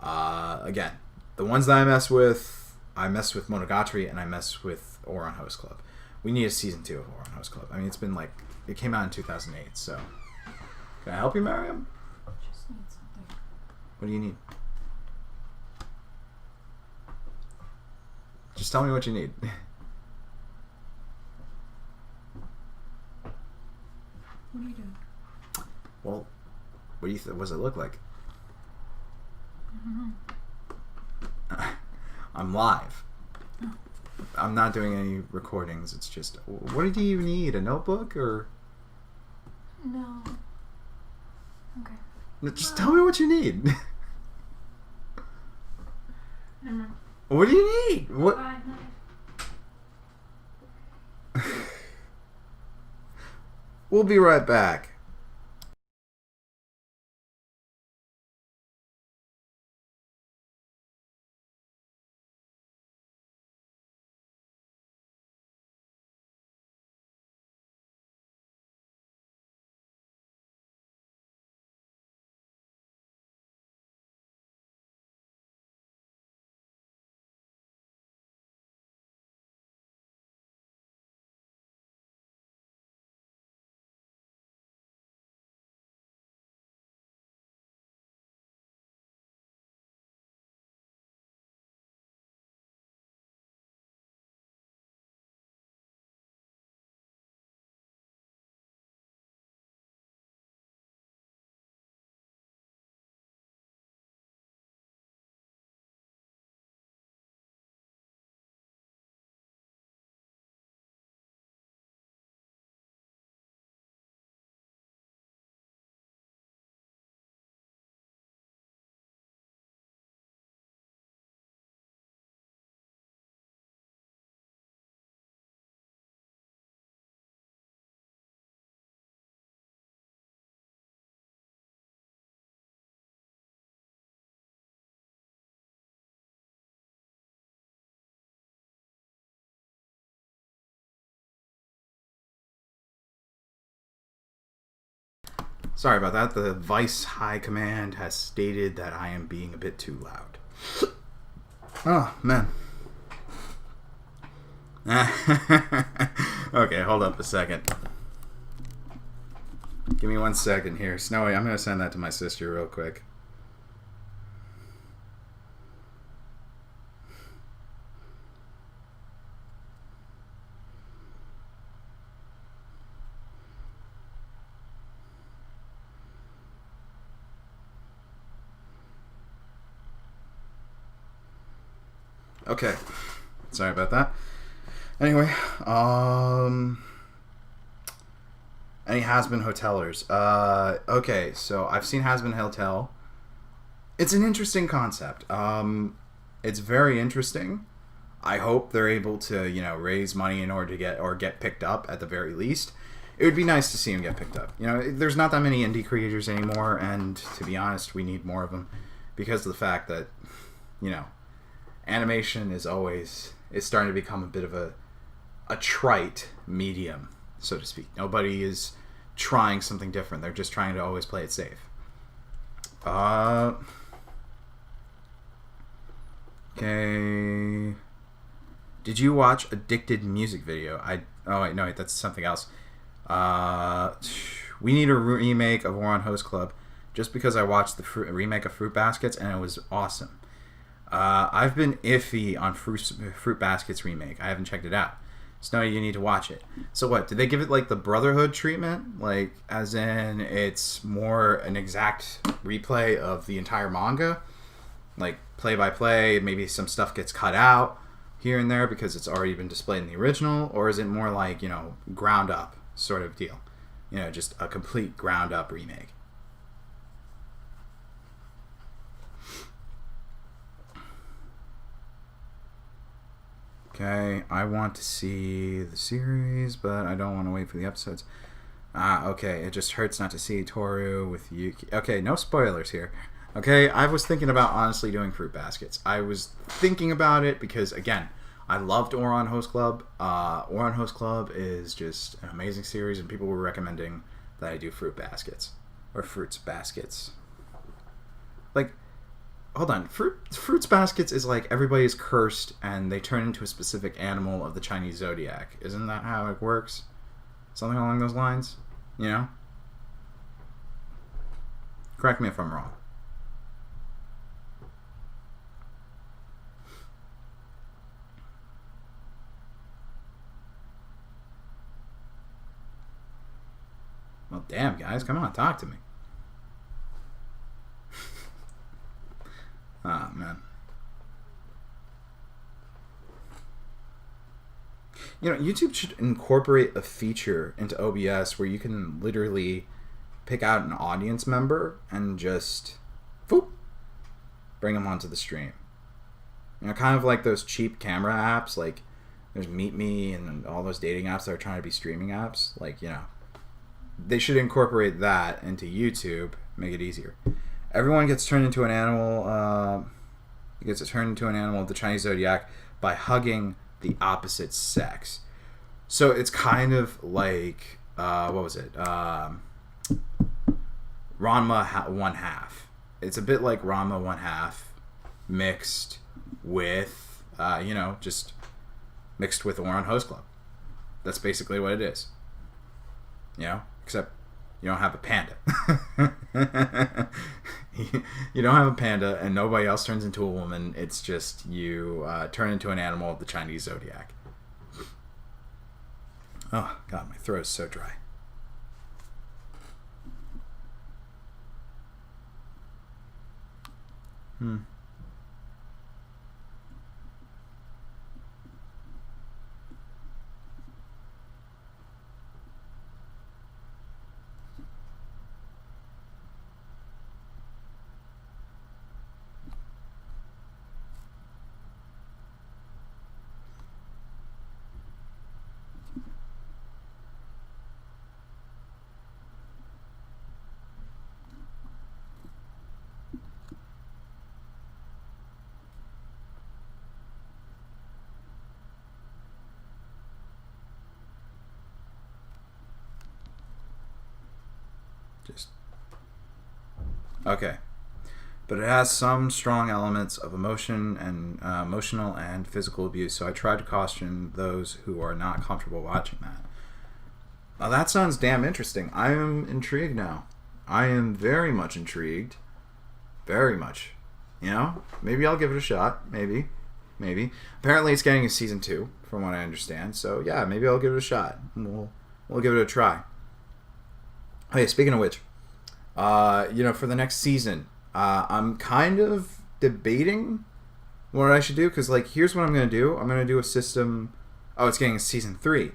Again, the ones that I mess with Monogatari and I mess with Ouran Host Club. We need a season 2 of Ouran Host Club. I mean, it's been like, it came out in 2008, so. Can I help you, Mariam? Just need something. What do you need? Just tell me what you need. What are you doing? Well, what do you what does it look like? I don't know. I'm live. Oh. I'm not doing any recordings. It's just, what do you need? A notebook or? No. Okay. No, just tell me what you need. Never mind. What do you need? What? Bye. We'll be right back. Sorry about that. The Vice High Command has stated that I am being a bit too loud. Oh, man. Okay, hold up a second. Give me 1 second here. Snowy, I'm going to send that to my sister real quick. Okay. Sorry about that. Anyway, any Has-Been Hotelers? Okay, so I've seen Has-Been Hotel. It's an interesting concept. It's very interesting. I hope they're able to, raise money in order to get picked up at the very least. It would be nice to see them get picked up. There's not that many indie creators anymore, and to be honest, we need more of them because of the fact that, animation is starting to become a bit of a trite medium, so to speak. Nobody is trying something different. They're just trying to always play it safe. Okay. Did you watch Addicted music video? Oh wait, no, that's something else. We need a remake of War on Host Club, just because I watched the remake of Fruit Baskets and it was awesome. I've been iffy on Fruit Baskets remake. I haven't checked it out. Snowy, you need to watch it. So what? Did they give it like the Brotherhood treatment? Like, as in it's more an exact replay of the entire manga? Like, play by play, maybe some stuff gets cut out here and there because it's already been displayed in the original? Or is it more like, ground up sort of deal? Just a complete ground up remake. Okay, I want to see the series, but I don't want to wait for the episodes. Okay, it just hurts not to see Toru with Yuki. Okay, no spoilers here. Okay, I was thinking about honestly doing Fruit Baskets. I was thinking about it because, again, I loved Ouran Host Club. Ouran Host Club is just an amazing series, and people were recommending that I do Fruit Baskets. Or Fruits Baskets. Like, hold on. Fruits baskets is like everybody is cursed and they turn into a specific animal of the Chinese zodiac. Isn't that how it works? Something along those lines? You know? Correct me if I'm wrong. Well, damn, guys. Come on, talk to me. Ah, man. You know, YouTube should incorporate a feature into OBS where you can literally pick out an audience member and just boop, bring them onto the stream. You know, kind of like those cheap camera apps, like there's Meet Me and all those dating apps that are trying to be streaming apps. Like, you know, they should incorporate that into YouTube, make it easier. Everyone gets turned into an animal. Gets turned into an animal of the Chinese zodiac by hugging the opposite sex. So it's kind of like what was it? Ranma 1/2. It's a bit like Ranma 1/2 mixed with just mixed with Oran Host Club. That's basically what it is. You know, except you don't have a panda. You don't have a panda, and nobody else turns into a woman. It's just you turn into an animal of the Chinese zodiac. Oh, God, my throat is so dry. Okay. But it has some strong elements of emotional and physical abuse, so I try to caution those who are not comfortable watching that. Now that sounds damn interesting. I am intrigued now. I am very much intrigued. Very much. You know? Maybe I'll give it a shot. Maybe. Apparently it's getting a season 2, from what I understand. So yeah, maybe I'll give it a shot. We'll give it a try. Hey, speaking of which, for the next season, I'm kind of debating what I should do, because, like, here's what I'm going to do. I'm going to do a system. Oh, it's getting a season 3.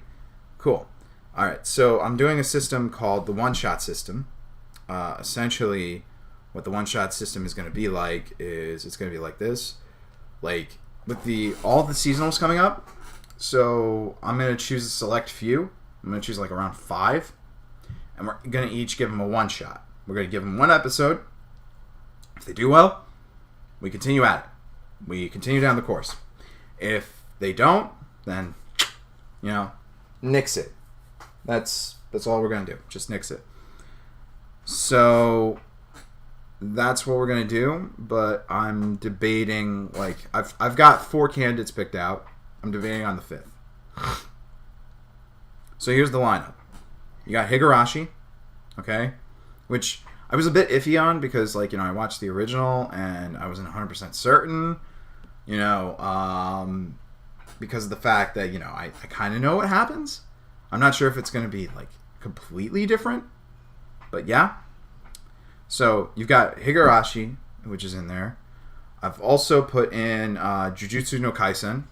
Cool. All right, so I'm doing a system called the one-shot system. Essentially, what the one-shot system is going to be like is it's going to be like this. Like, with all the seasonals coming up, so I'm going to choose a select few. I'm going to choose, like, around 5. And we're going to each give them a one-shot. We're going to give them one episode. If they do well, we continue at it. We continue down the course. If they don't, then, nix it. That's all we're going to do. Just nix it. So that's what we're going to do. But I'm debating, like, I've got 4 candidates picked out. I'm debating on the 5th. So here's the lineup. You got Higurashi, okay? Which I was a bit iffy on because, like, I watched the original and I wasn't 100% certain, because of the fact that, I kind of know what happens. I'm not sure if it's going to be, like, completely different, but yeah. So you've got Higurashi, which is in there. I've also put in Jujutsu no Kaisen,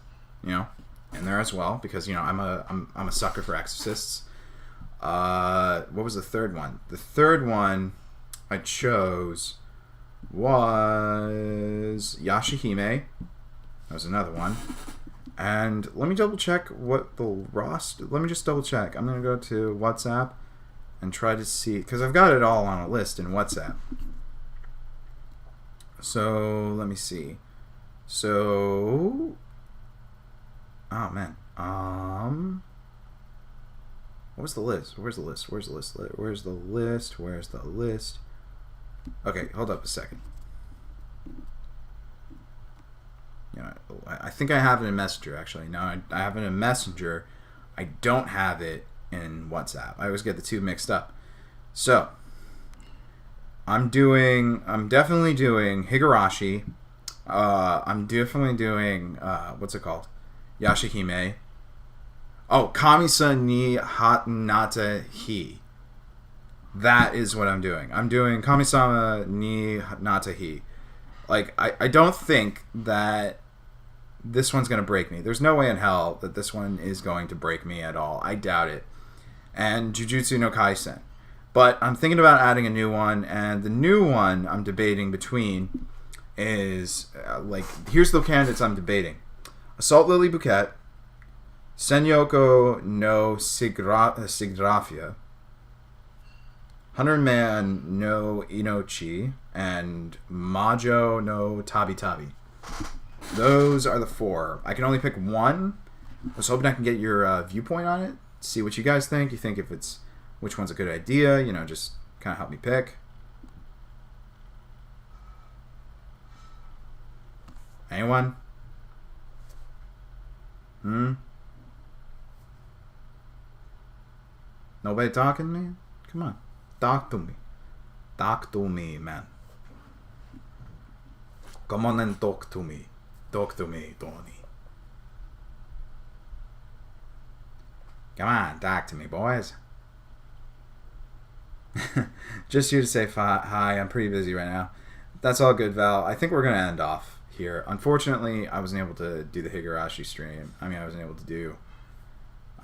in there as well because, I'm a sucker for exorcists. What was the third one? The third one I chose was Yashahime. That was another one. And let me double check what the roster. Let me just double check. I'm gonna go to WhatsApp and try to see, because I've got it all on a list in WhatsApp. So let me see. So, oh man. Where's the list? Where's the list? Okay, hold up a second. I think I have it in Messenger, actually. No, I have it in Messenger. I don't have it in WhatsApp. I always get the two mixed up. So, I'm definitely doing Higurashi. I'm definitely doing, what's it called? Yashahime. Oh, Kamisa ni Hatanata Hi. That is what I'm doing. I'm doing Kamisama ni Nata Hi. Like, I don't think that this one's going to break me. There's no way in hell that this one is going to break me at all. I doubt it. And Jujutsu no Kaisen. But I'm thinking about adding a new one, and the new one I'm debating between is, here's the candidates I'm debating. Assault Lily Bouquet, Senyoko no Siggrafia, 100 Man no Inochi, and Majo no Tabi Tabi. Those are the four. I can only pick one. I was hoping I can get your viewpoint on it. See what you guys think. You think which one's a good idea. Just kind of help me pick. Anyone? Nobody talking to me? Come on. Talk to me. Talk to me, man. Come on and talk to me. Talk to me, Tony. Come on, talk to me, boys. Just here to say hi. I'm pretty busy right now. That's all good, Val. I think we're going to end off here. Unfortunately, I wasn't able to do the Higurashi stream. I wasn't able to do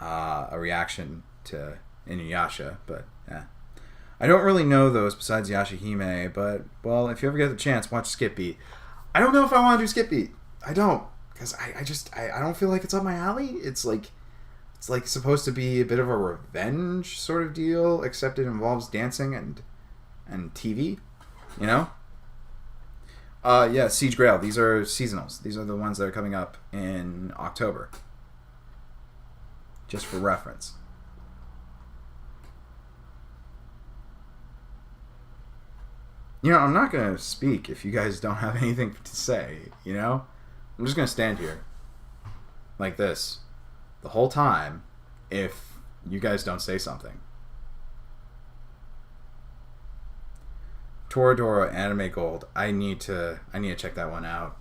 a reaction to Inuyasha, but yeah. I don't really know those besides Yashahime, but, well, if you ever get the chance, watch Skip Beat. I don't know if I want to do Skip Beat. I don't, because I don't feel like it's up my alley. It's like supposed to be a bit of a revenge sort of deal, except it involves dancing and TV, Yeah, Siege Grail. These are seasonals. These are the ones that are coming up in October. Just for reference. I'm not going to speak if you guys don't have anything to say, I'm just going to stand here like this the whole time if you guys don't say something. Toradora Anime Gold. I need to check that one out.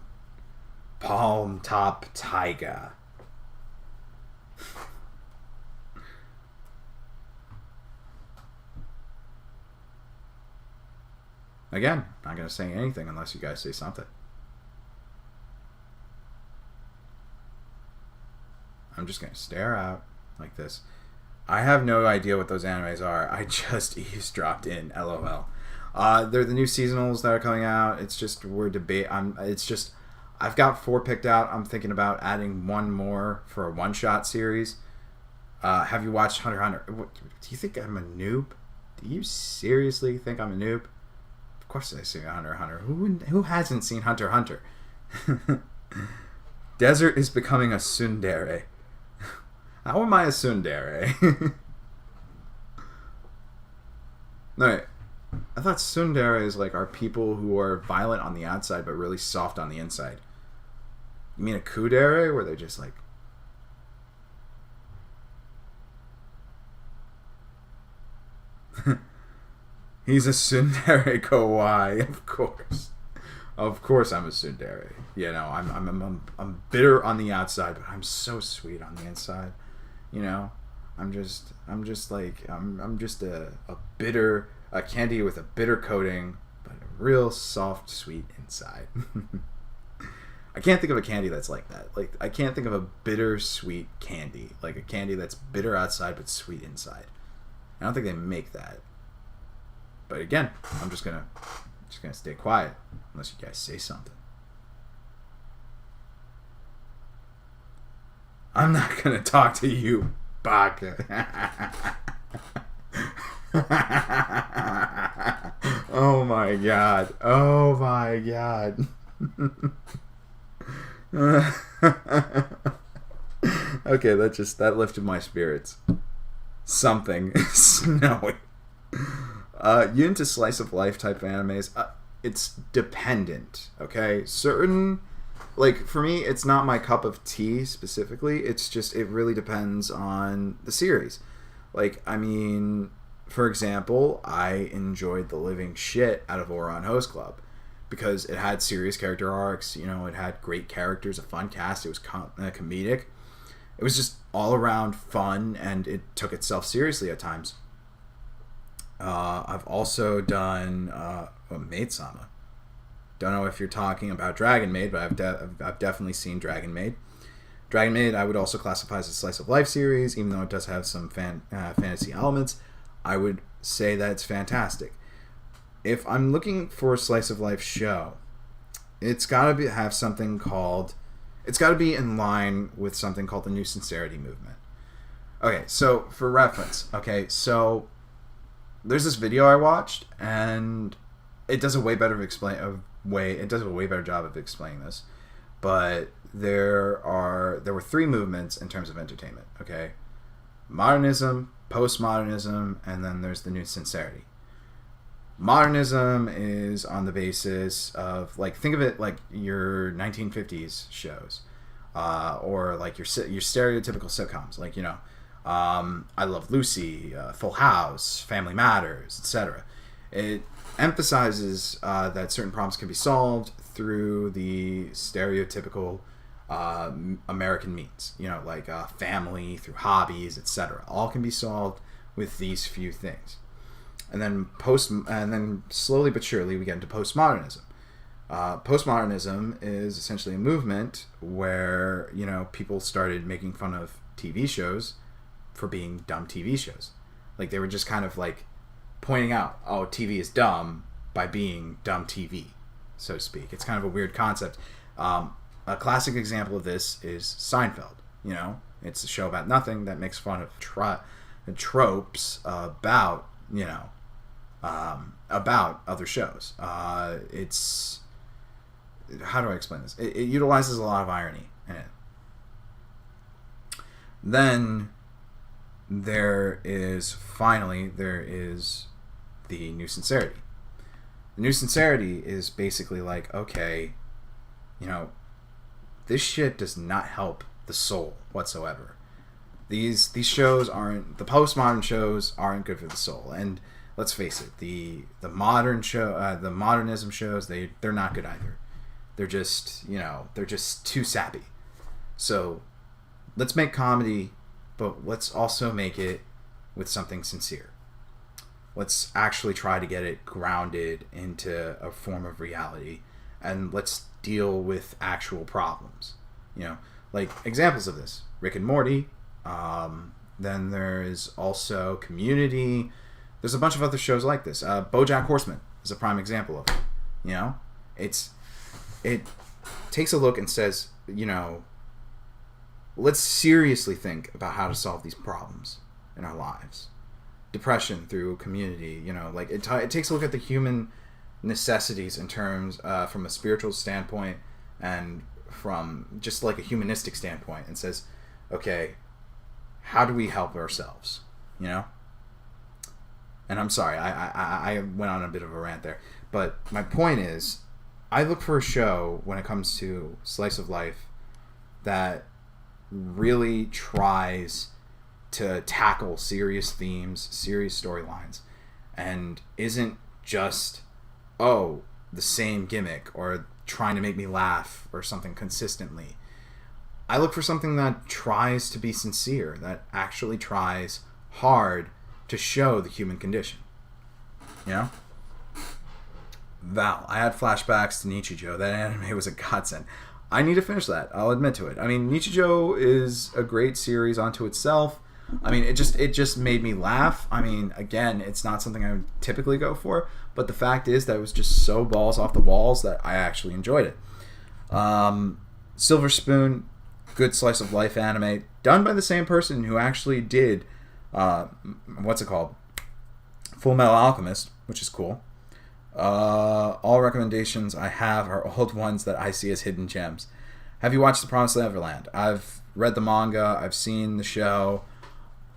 Palm Top Taiga. Again, not going to say anything unless you guys say something. I'm just going to stare out like this. I have no idea what those animes are. I just eavesdropped in. LOL. They're the new seasonals that are coming out. It's just I've got 4 picked out. I'm thinking about adding one more for a one-shot series. Have you watched Hunter x Hunter? Do you think I'm a noob? Do you seriously think I'm a noob? Of course I see Hunter x Hunter. Who hasn't seen Hunter x Hunter? Desert is becoming a tsundere. How am I a tsundere? No, wait. I thought tsundere are people who are violent on the outside but really soft on the inside. You mean a kudere where they're just like... He's a tsundere kawaii, of course. Of course I'm a tsundere. I'm bitter on the outside, but I'm so sweet on the inside. I'm just a candy with a bitter coating, but a real soft, sweet inside. I can't think of a candy that's like that. I can't think of a bitter, sweet candy. Like a candy that's bitter outside but sweet inside. I don't think they make that. But again, I'm just gonna stay quiet unless you guys say something. I'm not gonna talk to you, Baka. Oh my god. Oh my god. Okay, that lifted my spirits. Something snowy. You into slice of life type of animes? It's dependent, okay? Certain like for me, it's not my cup of tea specifically. It's just it really depends on the series. Like, I mean, for example, I enjoyed the living shit out of Ouran Host Club because it had serious character arcs. You know, it had great characters, a fun cast. It was comedic. It was just all around fun, and it took itself seriously at times. I've also done Maid-sama. Don't know if you're talking about Dragon Maid, but I've definitely seen Dragon Maid. Dragon Maid I would also classify as a slice of life series, even though it does have some fantasy elements. I would say that it's fantastic. If I'm looking for a slice of life show, it's got to have something called... It's got to be in line with something called the New Sincerity movement. Okay, so for reference, so there's this video I watched, and it does a way better job of explaining this. But there were three movements in terms of entertainment. Okay, modernism, postmodernism, and then there's the New Sincerity. Modernism is on the basis of, like, think of it like your 1950s shows, or like your stereotypical sitcoms, like, you know, I Love Lucy, Full House, Family Matters, etc. It emphasizes that certain problems can be solved through the stereotypical American means, you know, like family, through hobbies, etc. All can be solved with these few things. And then slowly but surely we get into postmodernism. Postmodernism is essentially a movement where, you know, people started making fun of TV shows for being dumb TV shows. Like, they were just kind of like pointing out, oh, TV is dumb by being dumb TV, so to speak. It's kind of a weird concept. A classic example of this is Seinfeld. You know, it's a show about nothing that makes fun of tropes about, you know, about other shows. It's... How do I explain this? It utilizes a lot of irony in it. Then there is the New Sincerity. The New Sincerity is basically like, okay, you know, this shit does not help the soul whatsoever. These shows aren't... The postmodern shows aren't good for the soul. And let's face it, the modernism shows, they're not good either. They're just, you know, they're just too sappy. So let's make comedy, but let's also make it with something sincere. Let's actually try to get it grounded into a form of reality, and let's deal with actual problems. You know, like examples of this: Rick and Morty. Then there is also Community. There's a bunch of other shows like this. BoJack Horseman is a prime example of it. You know, it takes a look and says, you know, let's seriously think about how to solve these problems in our lives. Depression through Community, you know, like it takes a look at the human necessities in terms from a spiritual standpoint and from just like a humanistic standpoint, and says, okay, how do we help ourselves, you know? And I'm sorry, I went on a bit of a rant there, but my point is, I look for a show when it comes to slice of life that really tries to tackle serious themes, serious storylines, and isn't just, oh, the same gimmick or trying to make me laugh or something consistently. I look for something that tries to be sincere, that actually tries hard to show the human condition. You know? Val, I had flashbacks to Nichijou. That anime was a godsend. I need to finish that. I'll admit to it. I mean, Nichijou is a great series unto itself. I mean, it just made me laugh. I mean, again, it's not something I would typically go for, but the fact is that it was just so balls off the walls that I actually enjoyed it. Silver Spoon, good slice of life anime, done by the same person who actually did what's it called? Full Metal Alchemist, which is cool. All recommendations I have are old ones that I see as hidden gems. Have you watched The Promised Neverland? I've read the manga. I've seen the show.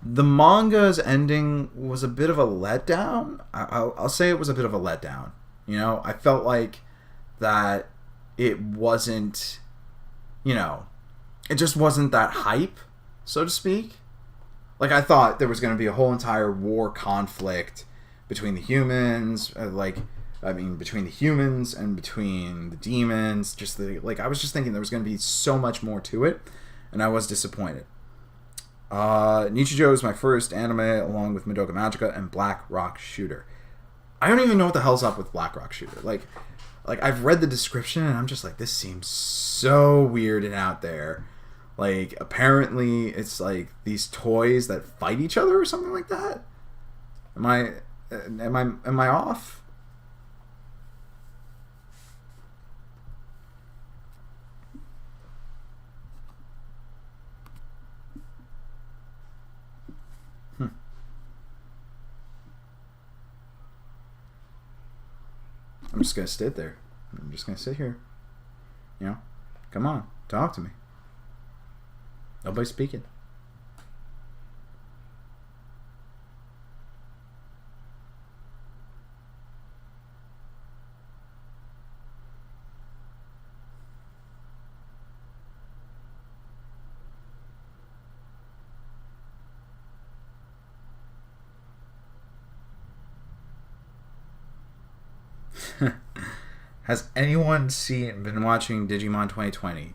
The manga's ending was a bit of a letdown. I'll say it was a bit of a letdown. You know, I felt like that it wasn't you know, it just wasn't that hype, so to speak. Like, I thought there was going to be a whole entire war conflict between the humans, between the humans and between the demons. I was just thinking there was going to be so much more to it, and I was disappointed. Nichijou is my first anime, along with Madoka Magica and Black Rock Shooter. I don't even know what the hell's up with Black Rock Shooter. Like I've read the description, and I'm just like, this seems so weird and out there. Like, apparently it's like these toys that fight each other or something like that. Am I off? I'm just gonna sit there. I'm just gonna sit here. You know? Come on, talk to me. Nobody's speaking. Has anyone been watching Digimon 2020?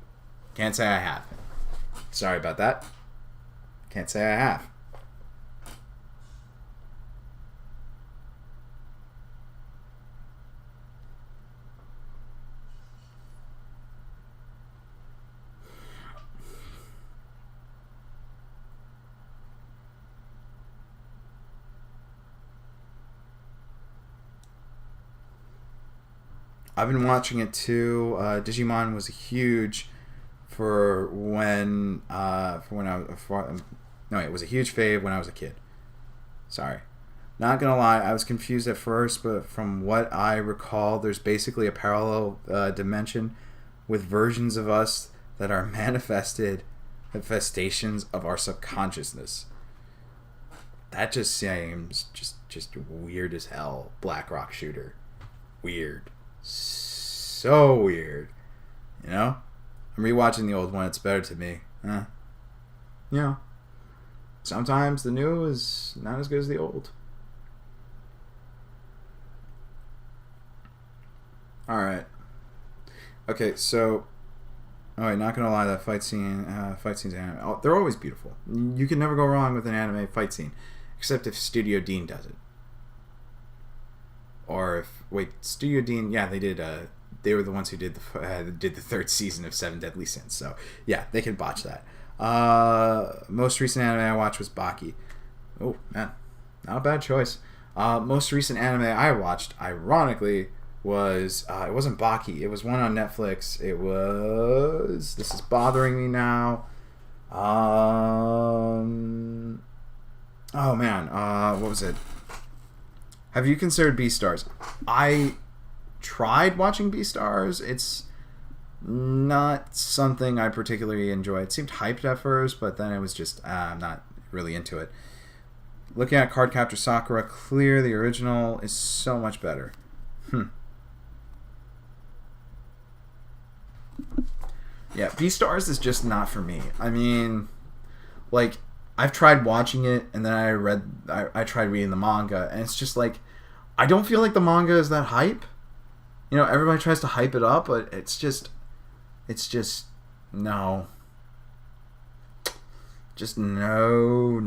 Can't say I have. Sorry about that. Can't say I have. I've been watching it too. Digimon was huge it was a huge fave when I was a kid. Sorry. Not gonna lie, I was confused at first, but from what I recall, there's basically a parallel dimension with versions of us that are manifestations of our subconsciousness. That just seems just weird as hell. Black Rock Shooter. Weird. So weird. You know? I'm rewatching the old one. It's better to me. You know, sometimes the new is not as good as the old. Alright. Okay, so... Alright, not gonna lie, that fight scenes anime. They're always beautiful. You can never go wrong with an anime fight scene. Except if Studio Dean does it. Or if... Wait, Studio Dean... Yeah, they did... They were the ones who did the third season of Seven Deadly Sins. So, yeah, they can botch that. Most recent anime I watched was Baki. Oh, man. Not a bad choice. Most recent anime I watched, ironically, was... it wasn't Baki. It was one on Netflix. It was... This is bothering me now. Oh, man. What was it? Have you considered Beastars? I tried watching Beastars. It's not something I particularly enjoy. It seemed hyped at first, but then it was just, I'm not really into it. Looking at Cardcaptor Sakura, clear the original is so much better. Yeah, Beastars is just not for me. I mean, like, I've tried watching it, and then I tried reading the manga, and it's just like, I don't feel like the manga is that hype. You know, everybody tries to hype it up, but it's just, no. Just no.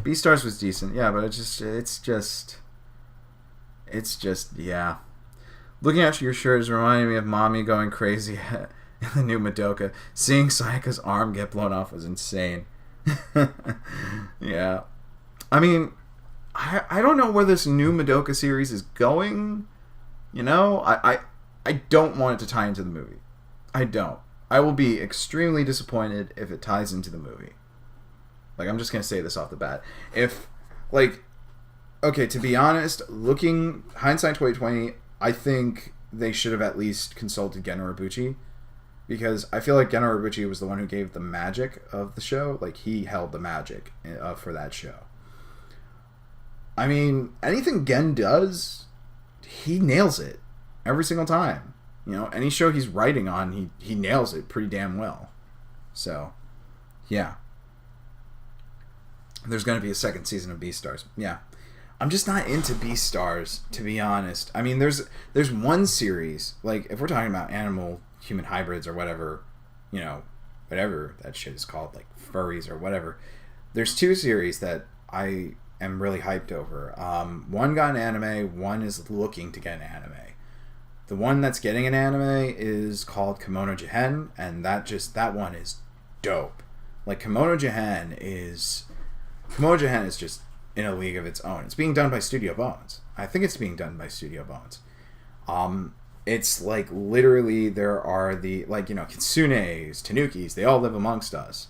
Beastars was decent, yeah, but it's just, yeah. Looking at your shirt is reminding me of Mommy going crazy in the new Madoka. Seeing Sayaka's arm get blown off was insane. Yeah. I mean, I don't know where this new Madoka series is going. You know, I don't want it to tie into the movie. I don't. I will be extremely disappointed if it ties into the movie. Like, I'm just going to say this off the bat. If, like, okay, to be honest, hindsight 2020, I think they should have at least consulted Gen Urobuchi, because I feel like Gen Urobuchi was the one who gave the magic of the show. Like, he held the magic for that show. I mean, anything Gen does he nails it every single time. You know, any show he's writing on, he nails it pretty damn well. So, yeah. There's going to be a second season of Beastars. Yeah. I'm just not into Beastars, to be honest. I mean, there's one series, like, if we're talking about animal-human hybrids or whatever, you know, whatever that shit is called, like furries or whatever, there's two series that I am really hyped over. One got an anime, one is looking to get an anime. The one that's getting an anime is called Kimono Jihen, and that one is dope. Like, Kimono Jihen is just in a league of its own. It's being done by Studio Bones. I think it's being done by Studio Bones. It's like, literally, there are the, like, you know, kitsunes, tanukis, they all live amongst us.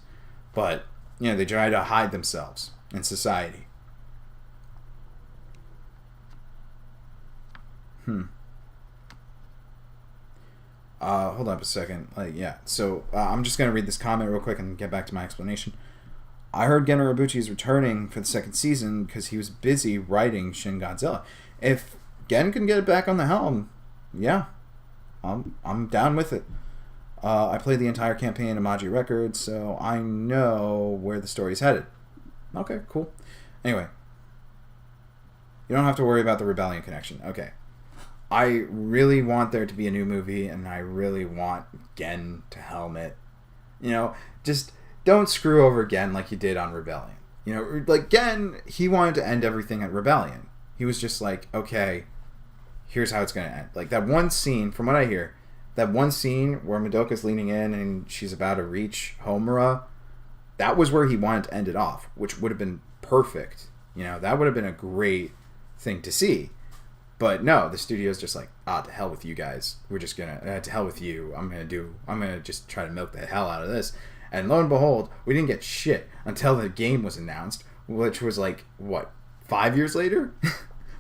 But, you know, they try to hide themselves in society. Hold up a second. So I'm just going to read this comment real quick and get back to my explanation. I heard Gen Urobuchi is returning for the second season because he was busy writing Shin Godzilla. If Gen can get it back on the helm, yeah, I'm down with it. I played the entire campaign of Maji Records, so I know where the story's headed. Okay, cool. Anyway, you don't have to worry about the Rebellion connection. Okay. I really want there to be a new movie, and I really want Gen to helm it. You know, just don't screw over Gen like you did on Rebellion. You know, like, Gen, he wanted to end everything at Rebellion. He was just like, okay, here's how it's going to end. Like, that one scene, from what I hear, that one scene where Madoka's leaning in and she's about to reach Homura, that was where he wanted to end it off, which would have been perfect. You know, that would have been a great thing to see. But no, the studio's just like, to hell with you guys. We're just gonna, to hell with you. I'm gonna just try to milk the hell out of this. And lo and behold, we didn't get shit until the game was announced, which was like, what, 5 years later?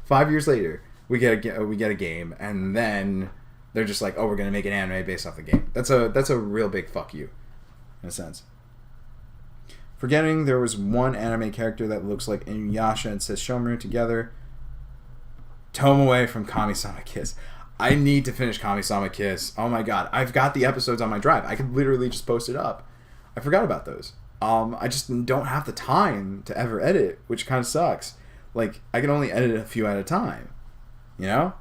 5 years later, we get a game, and then they're just like, oh, we're gonna make an anime based off the game. That's a real big fuck you, in a sense. Forgetting there was one anime character that looks like Inuyasha and says Shomaru together. Tomoe from Kami-sama Kiss. I need to finish Kami-sama Kiss. Oh my god. I've got the episodes on my drive. I could literally just post it up. I forgot about those. I just don't have the time to ever edit, which kind of sucks. Like, I can only edit a few at a time. You know?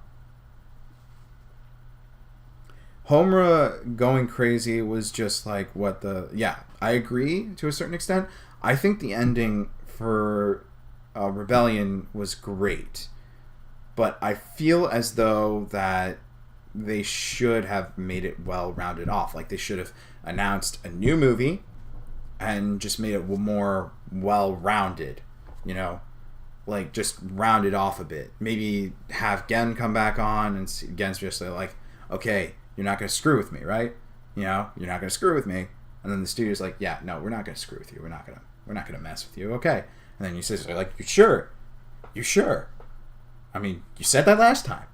Homura going crazy was just like what the... Yeah, I agree to a certain extent. I think the ending for Rebellion was great. But I feel as though that they should have made it well rounded off. Like, they should have announced a new movie and just made it more well rounded, you know? Like, just round it off a bit. Maybe have Gen come back on and Gen's just like, okay, you're not going to screw with me, right? You know, you're not going to screw with me. And then the studio's like, yeah, no, we're not going to screw with you. We're not going to mess with you. Okay. And then you say, like, you sure? You sure? I mean, you said that last time.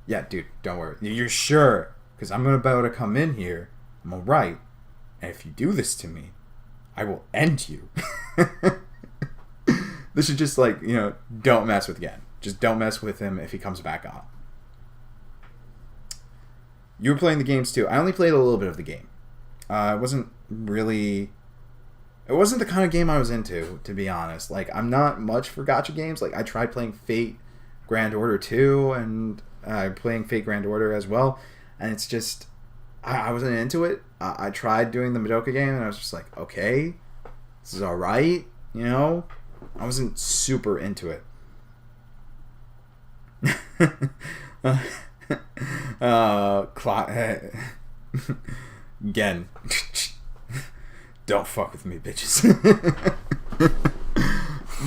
Yeah, dude, don't worry. You're sure? Because I'm about to come in here. I'm all right. And if you do this to me, I will end you. This is just like, you know, don't mess with Gen. Just don't mess with him if he comes back on. You were playing the games too. I only played a little bit of the game. It wasn't the kind of game I was into, to be honest. Like, I'm not much for gacha games. Like, I tried playing Fate Grand Order 2, and playing Fate Grand Order as well. And it's just, I wasn't into it. I tried doing the Madoka game, and I was just like, okay, this is alright, you know? I wasn't super into it. Gen. Don't fuck with me, bitches.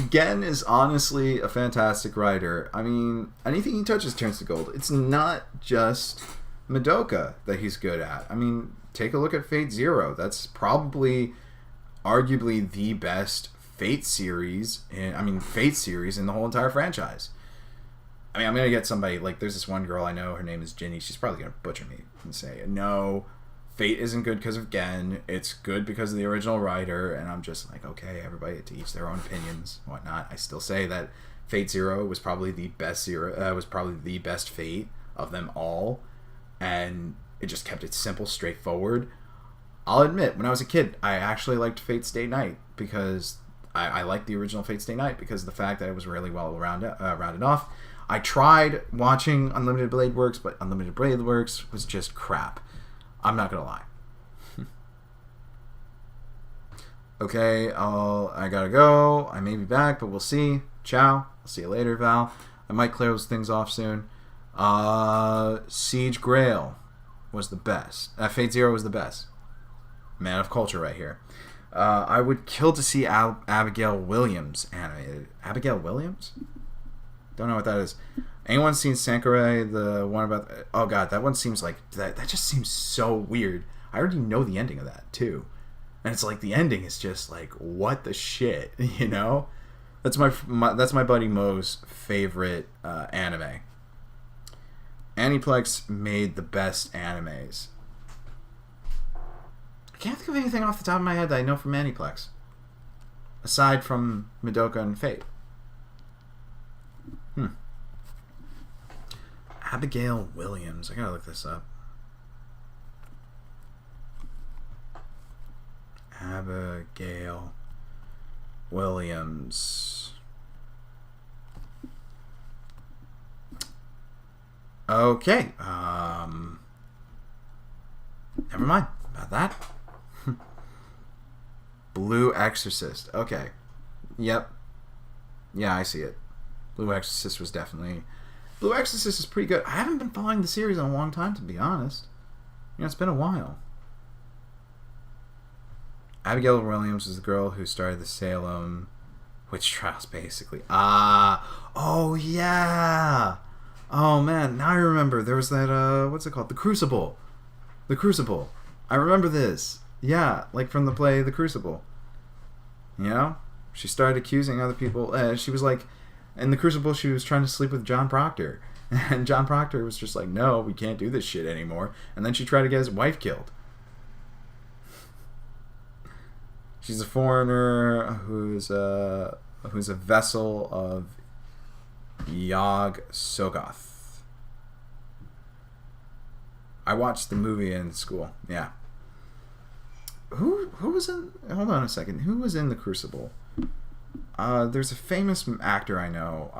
Gen is honestly a fantastic writer. I mean, anything he touches turns to gold. It's not just Madoka that he's good at. I mean, take a look at Fate Zero. That's probably, arguably, the best Fate series in the whole entire franchise. I mean, I'm gonna get somebody, like, there's this one girl I know, her name is Ginny. She's probably gonna butcher me and say, no, Fate isn't good because of Gen. It's good because of the original writer. And I'm just like, okay, everybody to each their own opinions, whatnot. I still say that Fate Zero was probably the best Fate of them all, and it just kept it simple, straightforward. I'll admit, when I was a kid, I actually liked Fate Stay Night because I liked the original Fate Stay Night because of the fact that it was really well rounded off. I tried watching Unlimited Blade Works, but Unlimited Blade Works was just crap. I'm not gonna lie. Okay, I gotta go. I may be back, but we'll see. Ciao. I'll see you later, Val. I might close things off soon. Siege Grail was the best. Fate Zero was the best. Man of culture right here. I would kill to see Abigail Williams animated. Abigail Williams? Don't know what that is. Anyone seen Sankore, the one about... Oh god, that one seems like... That just seems so weird. I already know the ending of that, too. And it's like, the ending is just like, what the shit, you know? That's my buddy Mo's favorite anime. Aniplex made the best animes. I can't think of anything off the top of my head that I know from Aniplex. Aside from Madoka and Fate. Abigail Williams. I gotta look this up. Abigail Williams. Okay. Never mind about that. Blue Exorcist. Okay. Yep. Yeah, I see it. Blue Exorcist was definitely... Blue Exorcist is pretty good. I haven't been following the series in a long time, to be honest. You know, it's been a while. Abigail Williams is the girl who started the Salem witch trials, basically. Oh, yeah! Oh, man, now I remember. There was that, what's it called? The Crucible. The Crucible. I remember this. Yeah, like from the play The Crucible. You know? She started accusing other people. She was like, in The Crucible, she was trying to sleep with John Proctor. And John Proctor was just like, no, we can't do this shit anymore. And then she tried to get his wife killed. She's a foreigner who's a vessel of Yog Sothoth. I watched the movie in school. Yeah. Who was in... Hold on a second. Who was in The Crucible? There's a famous actor I know.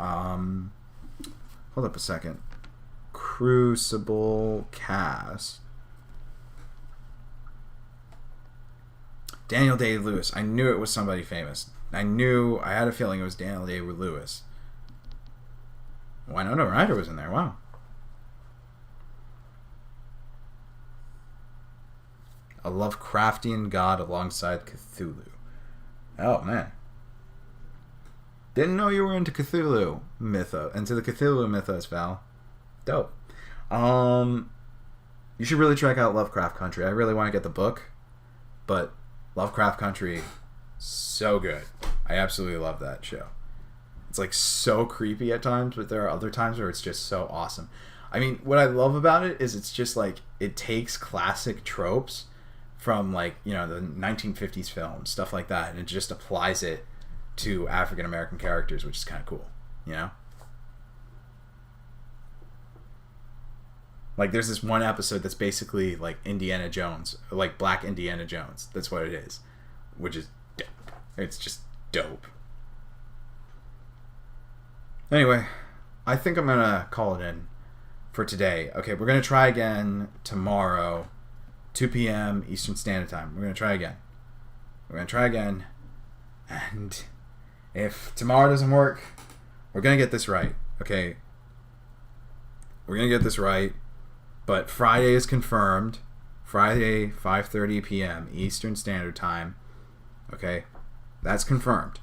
Hold up a second. Crucible cast. Daniel Day-Lewis. I knew it was somebody famous. I had a feeling it was Daniel Day-Lewis. Winona Ryder was in there. Wow. A Lovecraftian god alongside Cthulhu. Oh, man. Didn't know you were into Cthulhu into the Cthulhu mythos, Val. Dope. You should really check out Lovecraft Country. I really want to get the book, but Lovecraft Country, so good. I absolutely love that show. It's like so creepy at times, but there are other times where it's just so awesome. I mean, what I love about it is it's just like, it takes classic tropes from like, you know, the 1950s films, stuff like that, and it just applies it to African American characters, which is kind of cool, you know? Like, there's this one episode that's basically like Indiana Jones, like Black Indiana Jones. That's what it is, which is dope. It's just dope. Anyway, I think I'm gonna call it in for today. Okay, we're gonna try again tomorrow, 2 p.m. Eastern Standard Time. We're gonna try again. And if tomorrow doesn't work, we're gonna get this right. Okay, we're gonna get this right. But Friday is confirmed. Friday, 5:30 p.m. Eastern Standard Time. Okay, that's confirmed.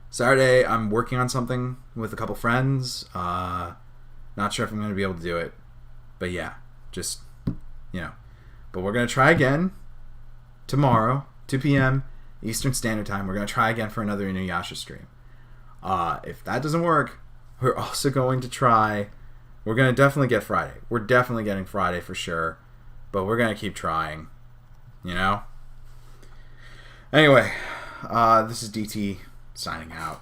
Saturday, I'm working on something with a couple friends. Not sure if I'm going to be able to do it. But yeah, just, you know. But we're going to try again tomorrow, 2 p.m. Eastern Standard Time. We're going to try again for another Inuyasha stream. If that doesn't work, we're also going to try... We're going to definitely get Friday. We're definitely getting Friday for sure. But we're going to keep trying. You know? Anyway, this is DT signing out.